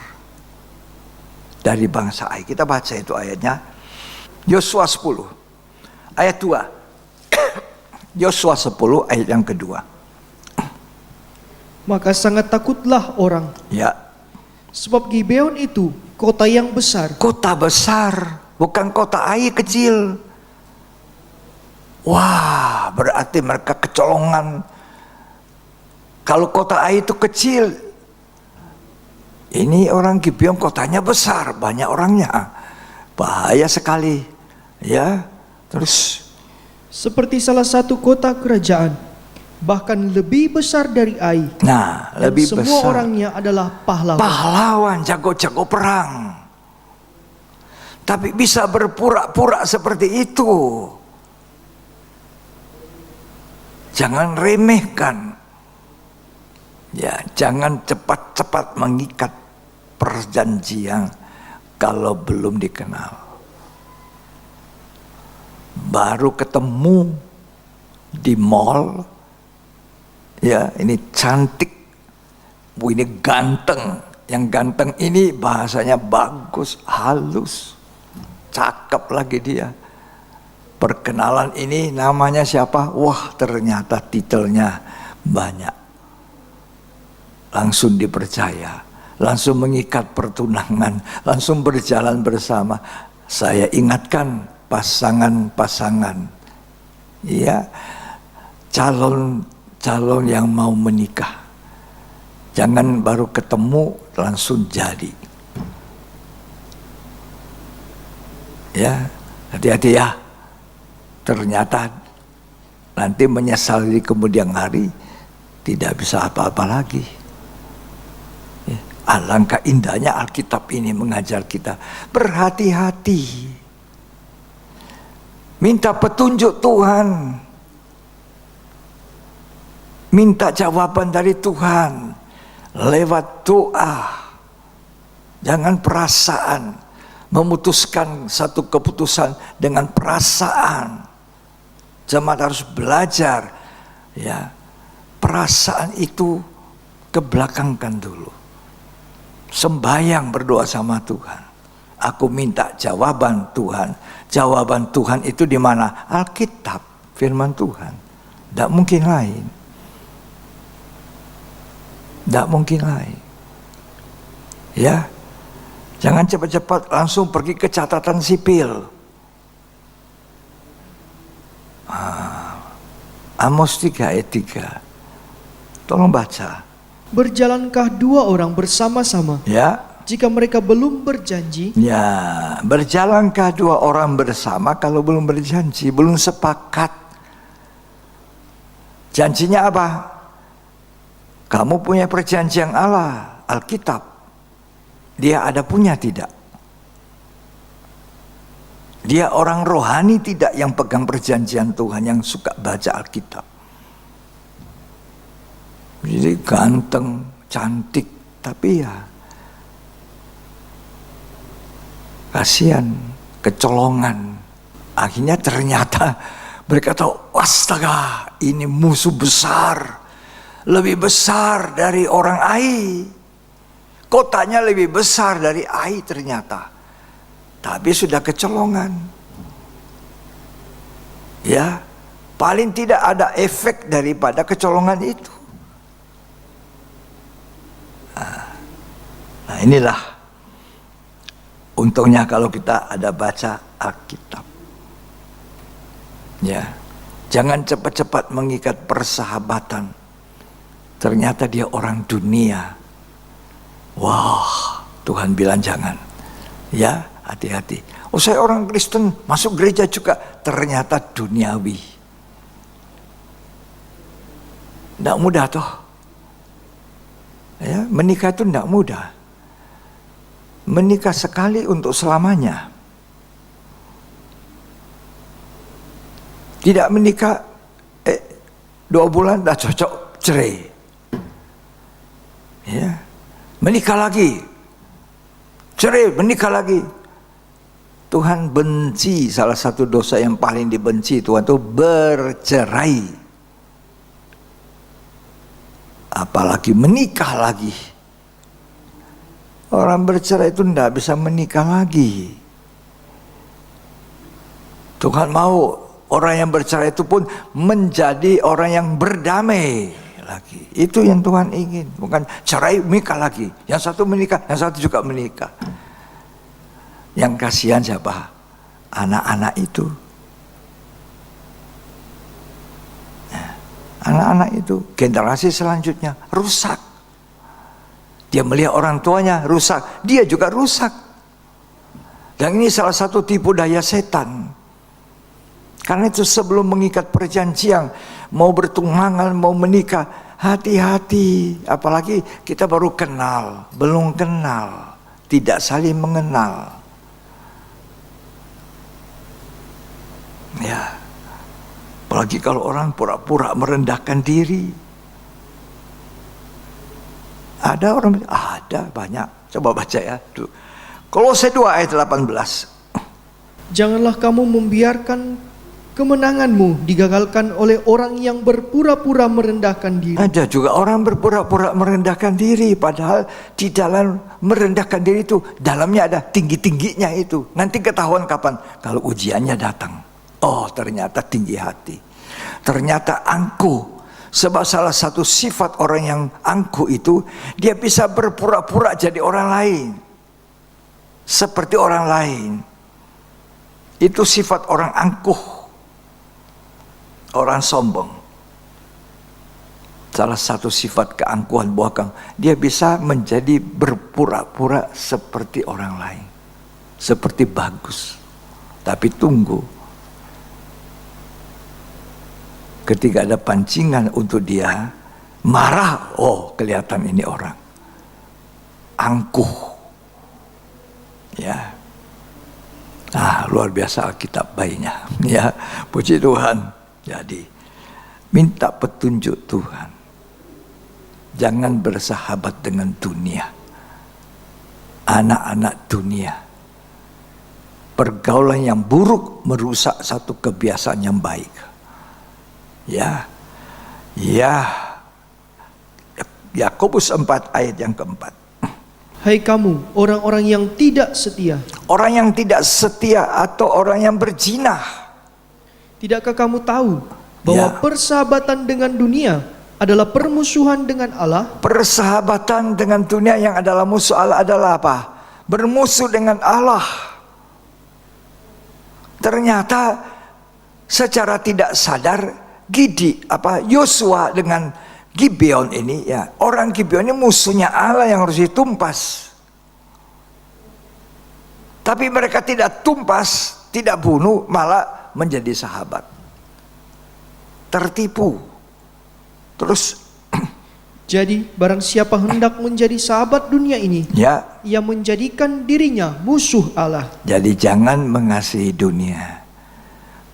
dari bangsa Ai. Kita baca itu ayatnya. Yosua 10 ayat 2. Yosua 10 ayat yang kedua. Maka sangat takutlah orang, Ya, sebab Gibeon itu kota yang besar. kota besar, bukan kota Ai kecil. Wah, berarti mereka kecolongan. Kalau kota Ai itu kecil, ini orang Gibeon kotanya besar, banyak orangnya. Bahaya sekali. Ya, terus Seperti salah satu kota kerajaan, bahkan lebih besar dari Ai. nah, Dan lebih semua besar. orangnya adalah pahlawan. Pahlawan, jago-jago perang. Tapi bisa berpura-pura seperti itu. Jangan remehkan. Ya, jangan cepat-cepat mengikat perjanjian kalau belum dikenal. Baru ketemu di mall, ya ini cantik, bu ini ganteng. Yang ganteng ini bahasanya bagus, halus, cakep lagi dia. Perkenalan ini namanya siapa? Wah, ternyata titelnya banyak. Langsung dipercaya, langsung mengikat pertunangan, langsung berjalan bersama. Saya ingatkan pasangan-pasangan, ya, calon yang mau menikah, jangan baru ketemu langsung jadi. Ya, hati-hati ya. Ternyata nanti menyesal di kemudian hari, tidak bisa apa-apa lagi. Ya, alangkah indahnya Alkitab ini mengajar kita berhati-hati. Minta petunjuk Tuhan. Minta jawaban dari Tuhan lewat doa. Jangan perasaan. Memutuskan satu keputusan dengan perasaan. Jemaat harus belajar, ya, perasaan itu kebelakangkan dulu. Sembahyang, berdoa sama Tuhan. Aku minta jawaban Tuhan. Jawaban Tuhan itu di mana? Alkitab, firman Tuhan. Tidak mungkin lain. Tidak mungkin lain. Ya, jangan cepat-cepat langsung pergi ke catatan sipil. Amos 3 ayat 3. Tolong baca. Berjalankah dua orang bersama-sama Ya. jika mereka belum berjanji? Ya, berjalankah dua orang bersama kalau belum berjanji, belum sepakat? Janjinya apa? Kamu punya perjanjian Allah, Alkitab. Dia ada punya tidak? Dia orang rohani tidak yang pegang perjanjian Tuhan, yang suka baca Alkitab? Jadi ganteng, cantik, tapi ya kasihan, kecolongan. Akhirnya ternyata mereka tahu, astaga, ini musuh besar, lebih besar dari orang Ai. Kotanya lebih besar dari Ai ternyata. Tapi sudah kecolongan. Ya, paling tidak ada efek daripada kecolongan itu. Nah, inilah untungnya kalau kita ada baca Alkitab. Ya, jangan cepat-cepat mengikat persahabatan. Ternyata dia orang dunia. Wah, Tuhan bilang jangan. Ya, hati-hati. Oh, saya orang Kristen, masuk gereja juga. Ternyata duniawi. Tidak mudah toh. Ya, menikah itu tidak mudah. Menikah sekali untuk selamanya. Tidak menikah 2 bulan dah cocok, cerai. Ya. Menikah lagi, cerai, menikah lagi. Tuhan benci, salah satu dosa yang paling dibenci Tuhan itu bercerai. Apalagi menikah lagi. Orang bercerai itu tidak bisa menikah lagi. Tuhan mau orang yang bercerai itu pun menjadi orang yang berdamai lagi. Itu yang Tuhan ingin. Bukan cerai menikah lagi. Yang satu menikah, yang satu juga menikah. Yang kasihan siapa? Anak-anak itu. Anak-anak itu, generasi selanjutnya rusak. Dia melihat orang tuanya rusak, dia juga rusak. Dan ini salah satu tipu daya setan. Karena itu sebelum mengikat perjanjian, mau bertunangan, mau menikah, hati-hati. Apalagi kita baru kenal, belum kenal, tidak saling mengenal. Ya, apalagi kalau orang pura-pura merendahkan diri. Ada orang, ada banyak. Coba baca ya. Kolose 2 ayat 18. Janganlah kamu membiarkan kemenanganmu digagalkan oleh orang yang berpura-pura merendahkan diri. Ada juga orang berpura-pura merendahkan diri, padahal di dalam merendahkan diri itu, dalamnya ada tinggi-tingginya itu. Nanti ketahuan kapan? Kalau ujiannya datang. Oh, ternyata tinggi hati. Ternyata angkuh. Sebab salah satu sifat orang yang angkuh itu, dia bisa berpura-pura jadi orang lain. Seperti orang lain. Itu sifat orang angkuh. Orang sombong. Salah satu sifat keangkuhan buakang, dia bisa menjadi berpura-pura seperti orang lain. Seperti bagus. Tapi tunggu. Ketika ada pancingan untuk dia marah, oh kelihatan ini orang angkuh. Ya. Luar biasa Alkitab bayinya. Ya, puji Tuhan. Jadi, minta petunjuk Tuhan. Jangan bersahabat dengan dunia. Anak-anak dunia. Pergaulan yang buruk merusak satu kebiasaan yang baik. Ya. Yakobus 4 ayat yang keempat. Hai kamu, orang-orang yang tidak setia. Orang yang tidak setia atau orang yang berzinah. Tidakkah kamu tahu bahwa persahabatan dengan dunia adalah permusuhan dengan Allah? Persahabatan dengan dunia yang adalah musuh Allah adalah apa? Bermusuh dengan Allah. Ternyata secara tidak sadar Yosua dengan Gibeon ini, ya, orang Gibeon ini musuhnya Allah yang harus ditumpas. Tapi mereka tidak tumpas, tidak bunuh, malah menjadi sahabat. Tertipu. Terus jadi barang siapa hendak menjadi sahabat dunia ini, ya, ia menjadikan dirinya musuh Allah. Jadi jangan mengasihi dunia.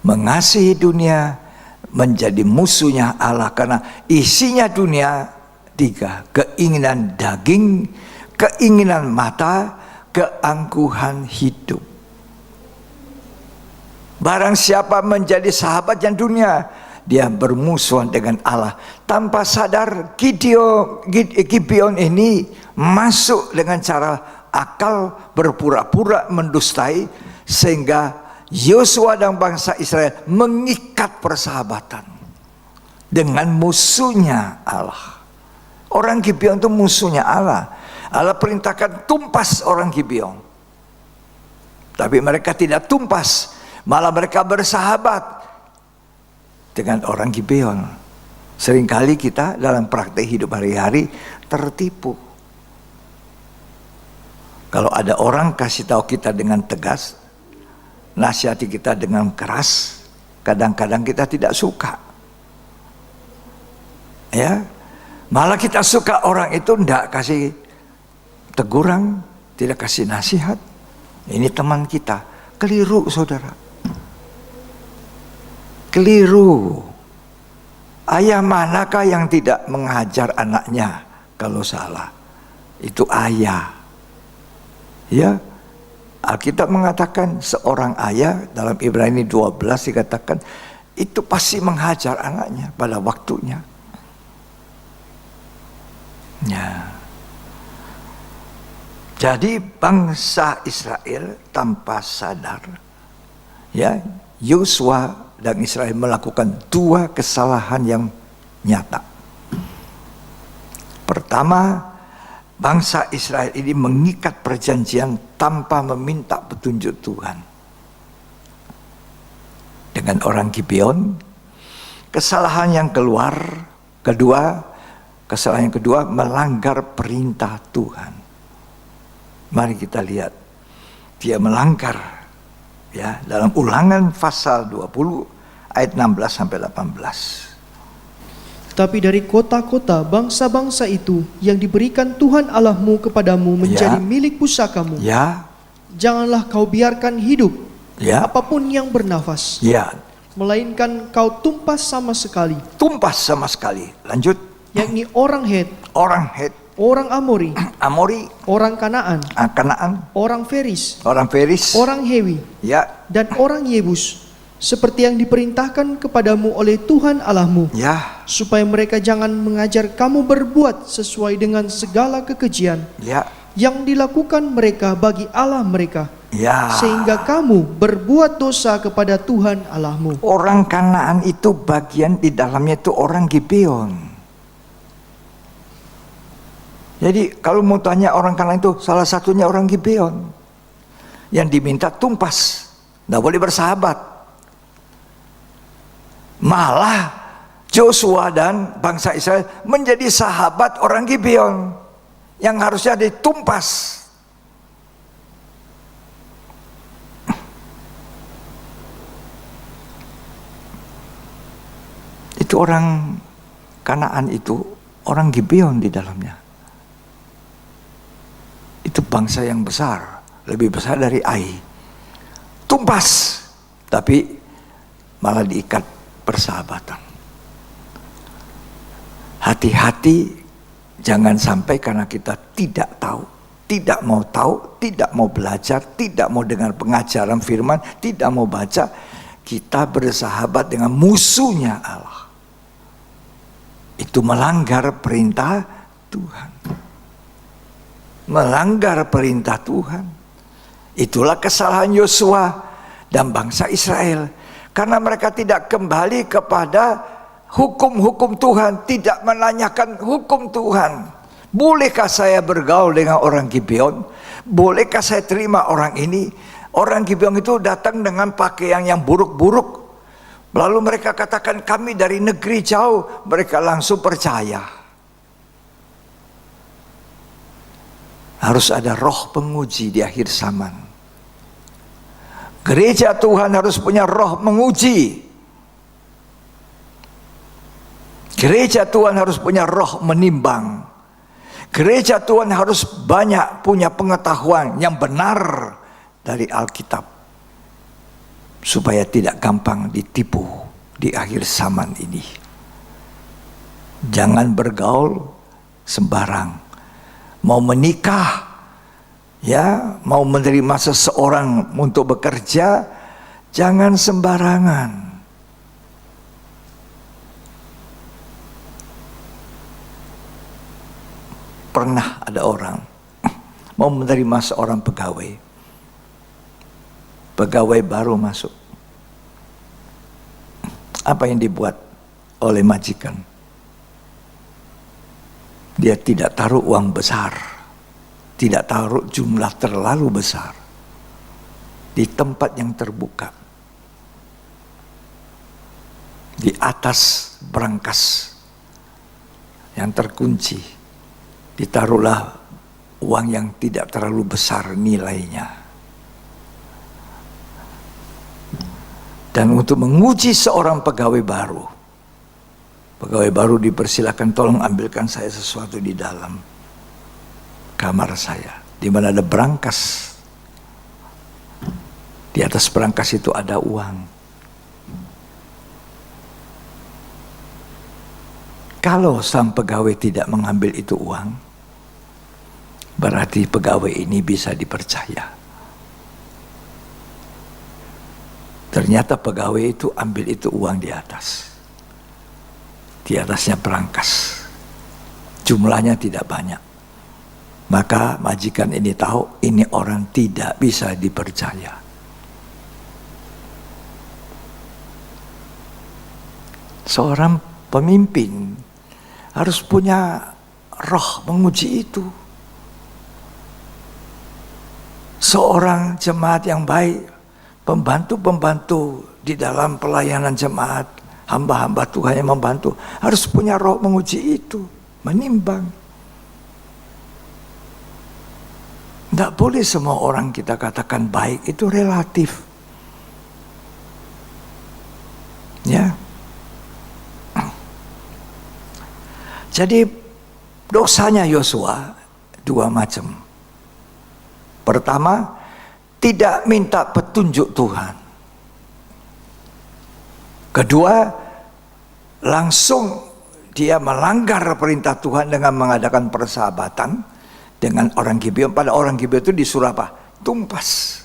Mengasihi dunia menjadi musuhnya Allah, karena isinya dunia 3. Keinginan daging, keinginan mata, keangkuhan hidup. Barang siapa menjadi sahabat yang dunia, dia bermusuhan dengan Allah. Tanpa sadar Gibeon ini masuk dengan cara akal, berpura-pura mendustai, sehingga Yosua dan bangsa Israel mengikat persahabatan dengan musuhnya Allah. Orang Gibeon itu musuhnya Allah. Allah perintahkan tumpas orang Gibeon, tapi mereka tidak tumpas, malah mereka bersahabat dengan orang Gibeon. Seringkali kita dalam praktek hidup hari-hari tertipu. Kalau ada orang kasih tahu kita dengan tegas, nasihati kita dengan keras, kadang-kadang kita tidak suka. Ya, malah kita suka orang itu tidak kasih teguran, tidak kasih nasihat. Ini teman kita. Keliru, saudara. Keliru. Ayah manakah yang tidak menghajar anaknya kalau salah? Itu ayah. Ya, Alkitab mengatakan seorang ayah, dalam Ibrani 12 dikatakan itu pasti menghajar anaknya pada waktunya. Ya. Jadi bangsa Israel tanpa sadar, ya, Yosua dan Israel melakukan dua kesalahan yang nyata. Pertama, bangsa Israel ini mengikat perjanjian tanpa meminta petunjuk Tuhan. Dengan orang Gibeon, kesalahan yang kesalahan yang kedua melanggar perintah Tuhan. Mari kita lihat, dia melanggar, ya, dalam Ulangan pasal 20 ayat 16 sampai 18. Tetapi dari kota-kota bangsa-bangsa itu yang diberikan Tuhan Allahmu kepadamu menjadi milik pusakamu, Ya, janganlah kau biarkan hidup ya, apapun yang bernafas, ya, melainkan kau tumpas sama sekali, tumpas sama sekali. Lanjut. yakni orang Het, Orang Het, orang Amori, Amori, orang Kanaan, Kanaan, orang Feris, orang Feris, orang Hewi, ya, dan orang Yebus, seperti yang diperintahkan kepadamu oleh Tuhan Allahmu, ya, supaya mereka jangan mengajar kamu berbuat sesuai dengan segala kekejian ya, yang dilakukan mereka bagi Allah mereka, ya. sehingga kamu berbuat dosa kepada Tuhan Allahmu. Orang Kanaan itu bagian di dalamnya itu orang Gibeon. Jadi kalau mau tanya orang Kanaan itu salah satunya orang Gibeon yang diminta tumpas, tidak boleh bersahabat. Malah Joshua dan bangsa Israel menjadi sahabat orang Gibeon yang harusnya ditumpas. Itu orang Kanaan itu orang Gibeon di dalamnya. Itu bangsa yang besar, lebih besar dari Ai. Tumpas, tapi malah diikat persahabatan. Hati-hati, jangan sampai karena kita tidak tahu, tidak mau belajar, tidak mau dengar pengajaran firman, tidak mau baca, kita bersahabat dengan musuhnya Allah. Itu melanggar perintah Tuhan. Melanggar perintah Tuhan. Itulah kesalahan Yosua dan bangsa Israel. Karena mereka tidak kembali kepada hukum-hukum Tuhan, tidak menanyakan hukum Tuhan. Bolehkah saya bergaul dengan orang Gibeon? Bolehkah saya terima orang ini? Orang Gibeon itu datang dengan pakaian yang buruk-buruk. Lalu mereka katakan kami dari negeri jauh. Mereka langsung percaya. Harus ada roh penguji di akhir zaman. Gereja Tuhan harus punya roh menguji. Gereja Tuhan harus punya roh menimbang. Gereja Tuhan harus banyak punya pengetahuan yang benar dari Alkitab, supaya tidak gampang ditipu di akhir zaman ini. Jangan bergaul sembarang. Mau menikah, ya, mau menerima seseorang untuk bekerja, jangan sembarangan. Pernah ada orang mau menerima seorang pegawai baru masuk. Apa yang dibuat oleh majikan? Dia tidak taruh uang besar, tidak taruh jumlah terlalu besar di tempat yang terbuka, di atas brankas yang terkunci. Ditaruhlah uang yang tidak terlalu besar nilainya. Dan untuk menguji seorang pegawai baru dipersilakan, tolong ambilkan saya sesuatu di dalam kamar saya, di mana ada brankas. Di atas brankas itu ada uang. Kalau sang pegawai tidak mengambil itu uang, berarti pegawai ini bisa dipercaya. Ternyata pegawai itu ambil itu uang di atas. Di atasnya brankas. Jumlahnya tidak banyak. Maka majikan ini tahu ini orang tidak bisa dipercaya. Seorang pemimpin harus punya roh menguji itu. Seorang jemaat yang baik, pembantu-pembantu di dalam pelayanan jemaat, hamba-hamba Tuhan yang membantu, harus punya roh menguji itu, menimbang. Tidak boleh semua orang kita katakan baik, itu relatif. Ya. Jadi dosanya Yosua dua macam. Pertama, tidak minta petunjuk Tuhan. Kedua, langsung dia melanggar perintah Tuhan dengan mengadakan persahabatan dengan orang Gibeon. Pada orang Gibeon itu disuruh apa? Tumpas.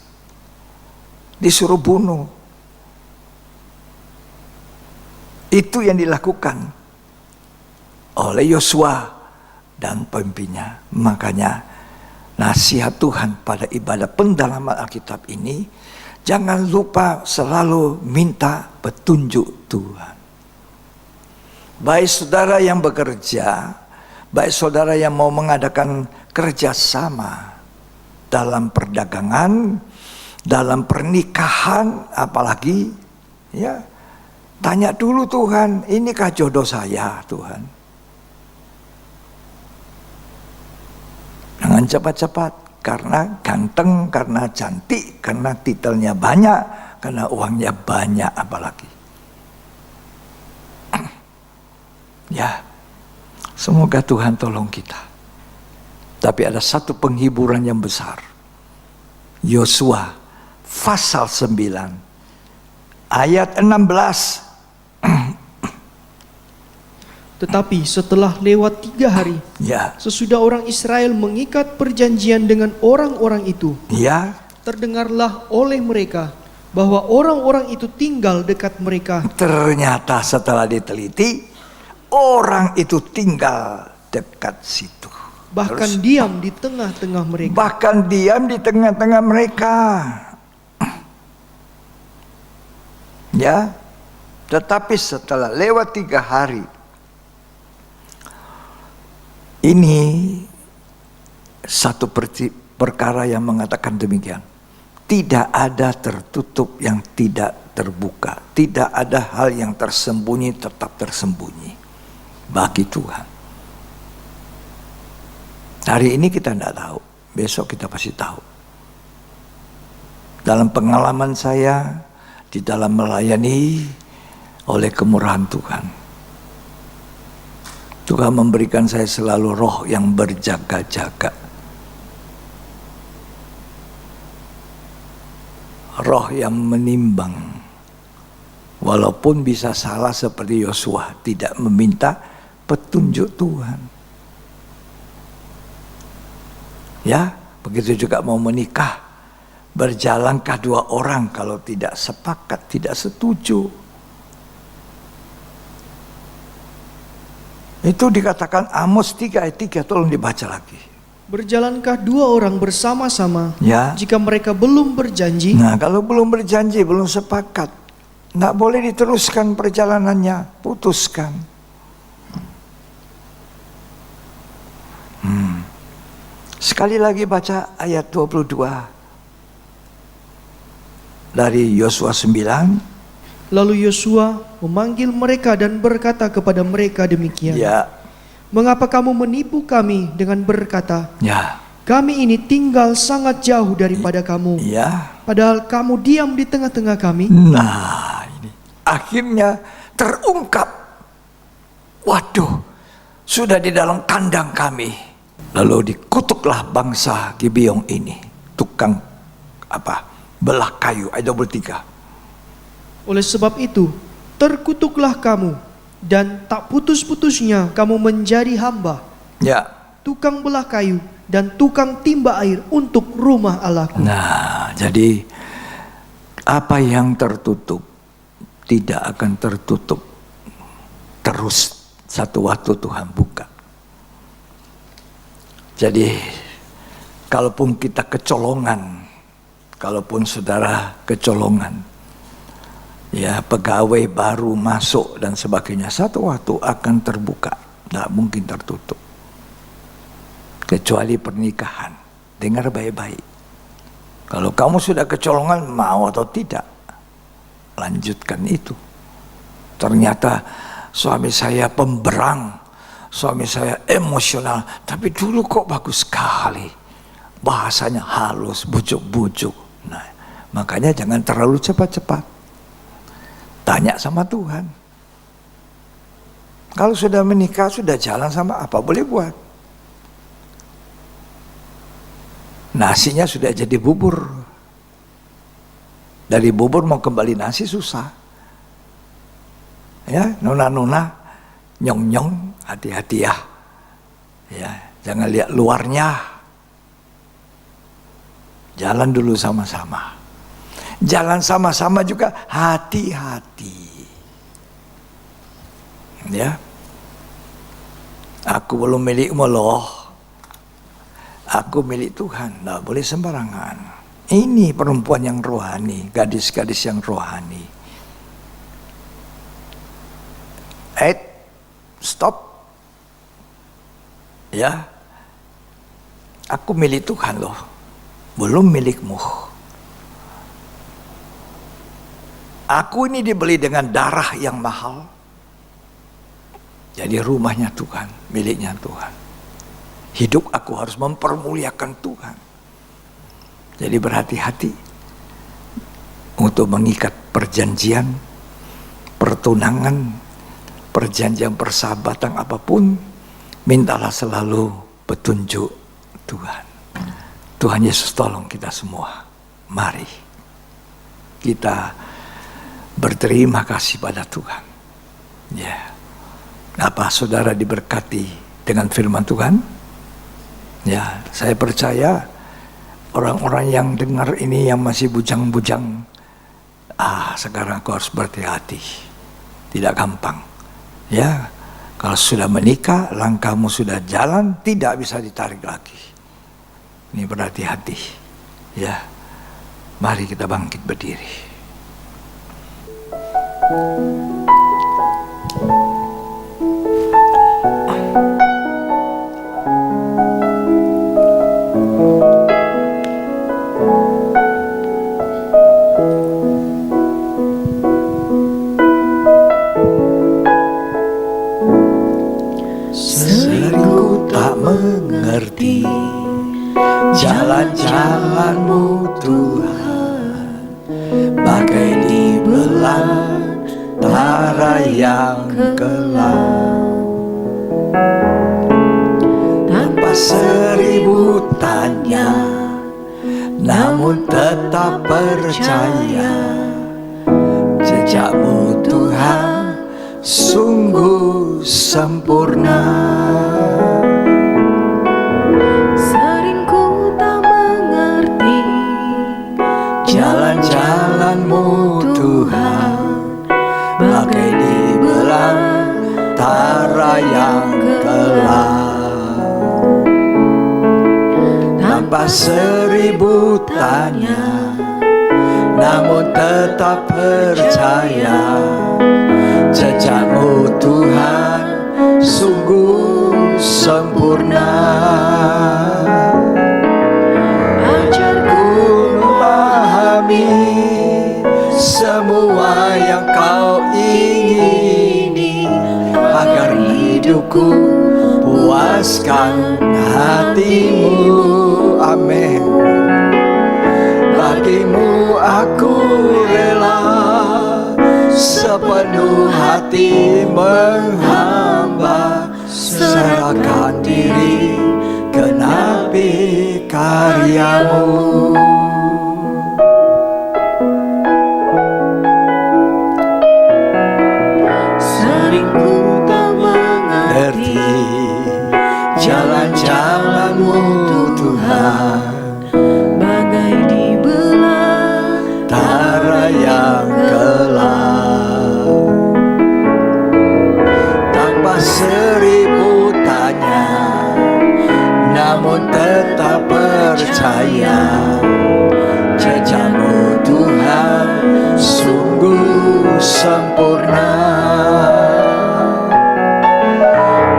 Disuruh bunuh. Itu yang dilakukan oleh Yosua dan pemimpinnya. Makanya nasihat Tuhan pada ibadah pendalaman Alkitab ini, jangan lupa selalu minta petunjuk Tuhan. Baik saudara yang bekerja, baik saudara yang mau mengadakan kerjasama dalam perdagangan, dalam pernikahan, apalagi, ya, tanya dulu Tuhan, inikah jodoh saya Tuhan? Jangan cepat-cepat, karena ganteng, karena cantik, karena titelnya banyak, karena uangnya banyak apalagi. Ya, semoga Tuhan tolong kita. Tapi ada satu penghiburan yang besar. Yosua pasal 9 ayat 16. Tetapi setelah lewat 3 hari, Ya, sesudah orang Israel mengikat perjanjian dengan orang-orang itu, ya, terdengarlah oleh mereka bahwa orang-orang itu tinggal dekat mereka. ternyata setelah diteliti, orang itu tinggal dekat situ. Bahkan diam di tengah-tengah mereka. Bahkan diam di tengah-tengah mereka. Ya, tetapi setelah lewat 3 hari, ini satu perkara yang mengatakan demikian. Tidak ada tertutup yang tidak terbuka. Tidak ada hal yang tersembunyi tetap tersembunyi bagi Tuhan. Hari ini kita tidak tahu, besok kita pasti tahu. Dalam pengalaman saya, di dalam melayani oleh kemurahan Tuhan, Tuhan memberikan saya selalu roh yang berjaga-jaga. Roh yang menimbang. Walaupun bisa salah seperti Yosua, tidak meminta petunjuk Tuhan. Ya, begitu juga mau menikah. Berjalankah dua orang kalau tidak sepakat, tidak setuju? Itu dikatakan Amos 3 ayat 3, tolong dibaca lagi. Berjalankah dua orang bersama-sama Ya. jika mereka belum berjanji? Nah, kalau belum berjanji, belum sepakat, tidak boleh diteruskan perjalanannya, putuskan. Sekali lagi baca ayat 22 dari Yosua 9. Lalu Yosua memanggil mereka dan berkata kepada mereka demikian. Ya, Mengapa kamu menipu kami dengan berkata, ya, kami ini tinggal sangat jauh daripada kamu, ya. padahal kamu diam di tengah-tengah kami? Nah, ini akhirnya terungkap. Waduh, sudah di dalam kandang kami. Lalu dikutuklah bangsa Gibeon ini, tukang belah kayu, ayat 23. Oleh sebab itu, terkutuklah kamu, dan tak putus-putusnya kamu menjadi hamba, Ya. tukang belah kayu, dan tukang timba air untuk rumah Allahku. Nah, jadi apa yang tertutup tidak akan tertutup terus, satu waktu Tuhan buka. Jadi kalaupun kita kecolongan, kalaupun saudara kecolongan, ya pegawai baru masuk dan sebagainya, satu waktu akan terbuka, tidak mungkin tertutup. Kecuali pernikahan. Dengar baik-baik. Kalau kamu sudah kecolongan, mau atau tidak, lanjutkan itu. Ternyata suami saya pemberang, suami saya emosional, tapi dulu kok bagus sekali. Bahasanya halus, bujuk-bujuk. Nah, makanya jangan terlalu cepat-cepat. Tanya sama Tuhan. Kalau sudah menikah, sudah jalan sama apa boleh buat. Nasinya sudah jadi bubur. Dari bubur mau kembali nasi susah. Ya, nona-nona, nyong-nyong, hati-hati ya. Ya, jangan lihat luarnya. Jalan dulu sama-sama. Jalan sama-sama juga hati-hati. Ya. Aku belum milikmu loh. Aku milik Tuhan. Nggak boleh sembarangan. Ini perempuan yang rohani, gadis-gadis yang rohani. Stop. Ya. Aku milik Tuhan loh. Belum milikmu. Aku ini dibeli dengan darah yang mahal. Jadi rumahnya Tuhan, miliknya Tuhan. Hidup aku harus mempermuliakan Tuhan. Jadi berhati-hati untuk mengikat perjanjian, pertunangan, perjanjian persahabatan apapun. Mintalah selalu petunjuk Tuhan. Tuhan Yesus tolong kita semua. Mari kita berterima kasih pada Tuhan. Ya. Apa saudara diberkati dengan firman Tuhan? Ya, saya percaya orang-orang yang dengar ini yang masih bujang-bujang, sekarang aku harus berhati-hati. Tidak gampang. Ya, kalau sudah menikah, langkahmu sudah jalan, tidak bisa ditarik lagi. Ini berhati-hati. Ya, mari kita bangkit berdiri. Seringku tak mengerti jalan-jalanmu Tuhan, bagai di belantara yang kelam. Tanpa seribu tanya, namun tetap percaya, jejakmu Tuhan sungguh sempurna. Sering ku Tanpa seribu tanya, namun tetap percaya, jejak-Mu Tuhan sungguh sempurna. Ajarku memahami semua yang Kau ingini, agar hidupku puaskan hati-Mu. Amin. Bagimu aku rela sepenuh hati menghamba, serahkan diri genapi karya-Mu. Sering ku tak mengerti jalan-jalan-Mu Tuhan, bagai di belantara yang gelap. Tanpa seribu tanya, namun tetap percaya, jejak-Mu Tuhan sungguh sempurna.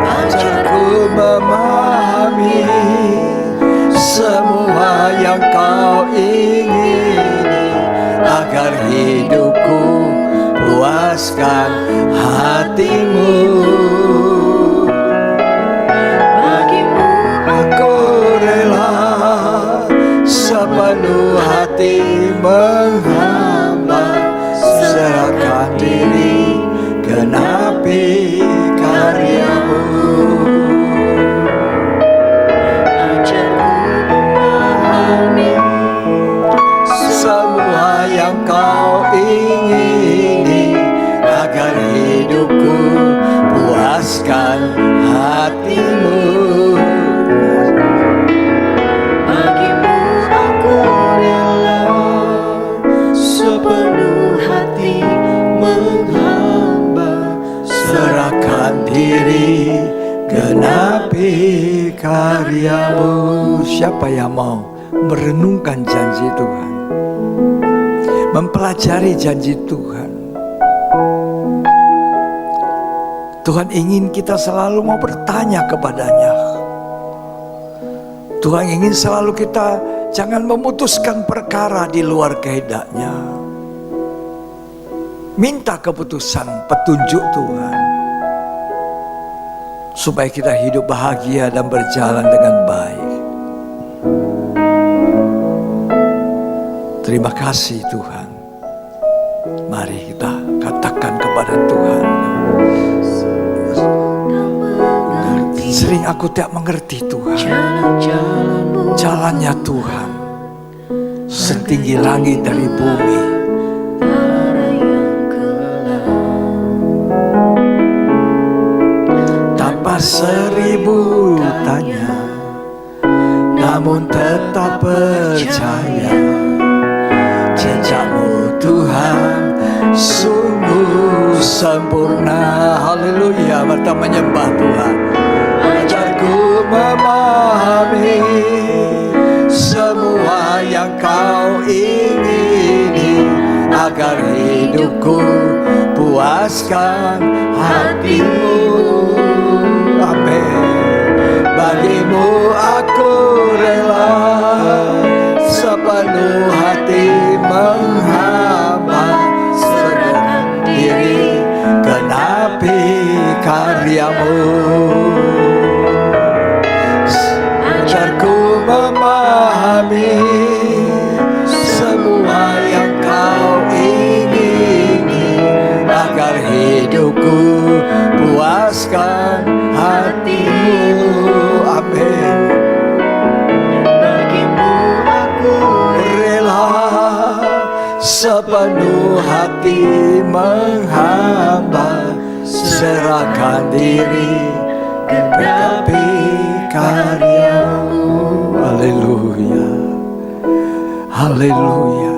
Ajarku memahami semua yang Kau ingini, agar hidupku puaskan hati-Mu. bagimu Aku rela sepenuh hati menghamba, serahkan diri genapi karya-Mu. Semua yang Kau ingini, agar hidupku puaskan hati-Mu. bagimu aku rela sepenuh hati menghamba, Serahkan diri genapi karya-Mu. Siapa yang mau merenungkan janji Tuhan, mempelajari janji Tuhan? Tuhan ingin kita selalu mau bertanya kepadanya. Tuhan ingin selalu kita jangan memutuskan perkara di luar kehendaknya. Minta keputusan, petunjuk Tuhan, supaya kita hidup bahagia dan berjalan dengan baik. Terima kasih Tuhan. Mari kita katakan kepada Tuhan, sering aku tidak mengerti Tuhan, jalan-jalanmu jalannya Tuhan setinggi langit dari bumi. arah yang gelap. Tanpa seribu tanya, namun tetap percaya, jejak-Mu Tuhan sungguh sempurna. Haleluya, kita menyembah Tuhan. Ajarku memahami semua yang Kau ingini, agar hidupku puaskan hati-Mu. Amin. Bagimu aku rela sepenuh hati menghamba, serahkan diri genapi karya-Mu. Ajarku memahami semua yang Kau ingini, agar hidupku puaskan hati-Mu. Amin. Bagimu aku Rela sepenuh hati menghamba, serahkan diri genapi karya-Mu. Haleluya, haleluya.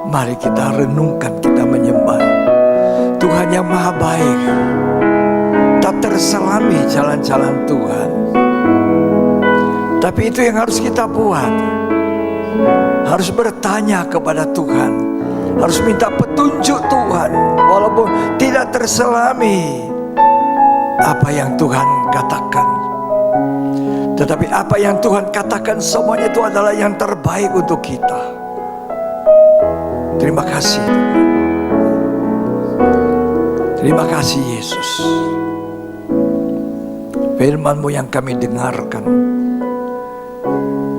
Mari kita renungkan, kita menyembah Tuhan yang maha baik. Tak terselami jalan-jalan Tuhan, Tapi itu yang harus kita buat. Harus bertanya kepada Tuhan, harus minta petunjuk Tuhan, walaupun tidak terselami apa yang Tuhan katakan. Tetapi apa yang Tuhan katakan semuanya itu adalah yang terbaik untuk kita. Terima kasih Tuhan. Terima kasih Yesus. Firman-Mu yang kami dengarkan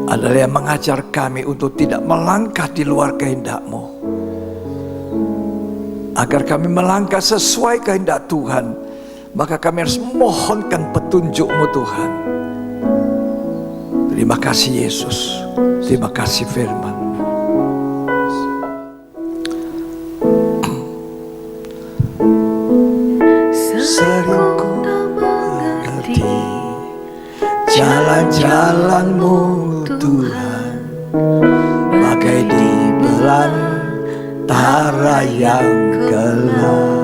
adalah yang mengajar kami untuk tidak melangkah di luar kehendak-Mu, agar kami melangkah sesuai kehendak Tuhan. Maka kami harus mohonkan petunjuk-Mu Tuhan. Terima kasih Yesus. Terima kasih firman. Sering ku mengerti jalan-jalan-Mu Tuhan, bagai di belantara yang gelap.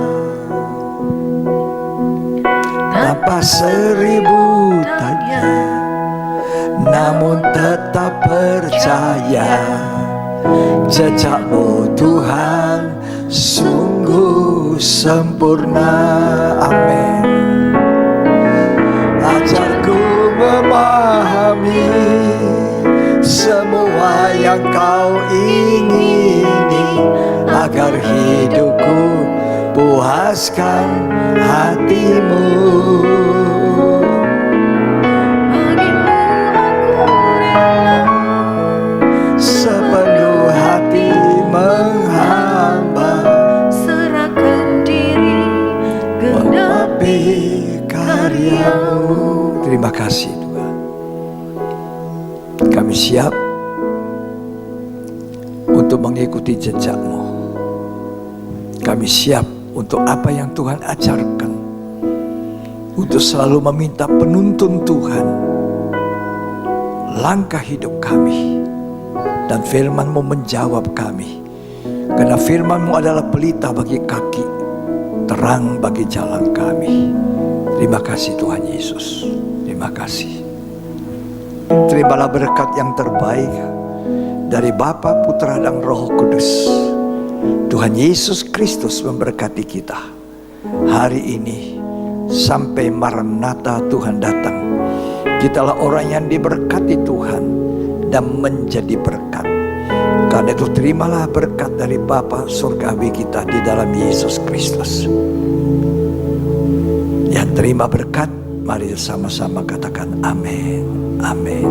Tanpa seribu tanya, namun tetap percaya, jejak-Mu Tuhan sungguh sempurna. Amin. Ajarku memahami semua yang Kau ingini, agar hidupku puaskan hati-Mu. Bagimu aku rela, Sepenuh hati menghamba, serahkan diri, menepi genapi karya-Mu. Terima kasih Tuhan. Kami siap untuk mengikuti jejak-Mu. Kami siap untuk apa yang Tuhan ajarkan, untuk selalu meminta penuntun Tuhan langkah hidup kami. Dan firman-Mu menjawab kami, karena firman-Mu adalah pelita bagi kaki, terang bagi jalan kami. Terima kasih Tuhan Yesus. Terima kasih. Terimalah berkat yang terbaik dari Bapa, Putra, dan Roh Kudus. Tuhan Yesus Kristus memberkati kita hari ini sampai Maranatha Tuhan datang. Kitalah orang yang diberkati Tuhan dan menjadi berkat. Karena itu terimalah berkat dari Bapa surgawi kita di dalam Yesus Kristus. Yang terima berkat, mari sama-sama katakan amin. Amin.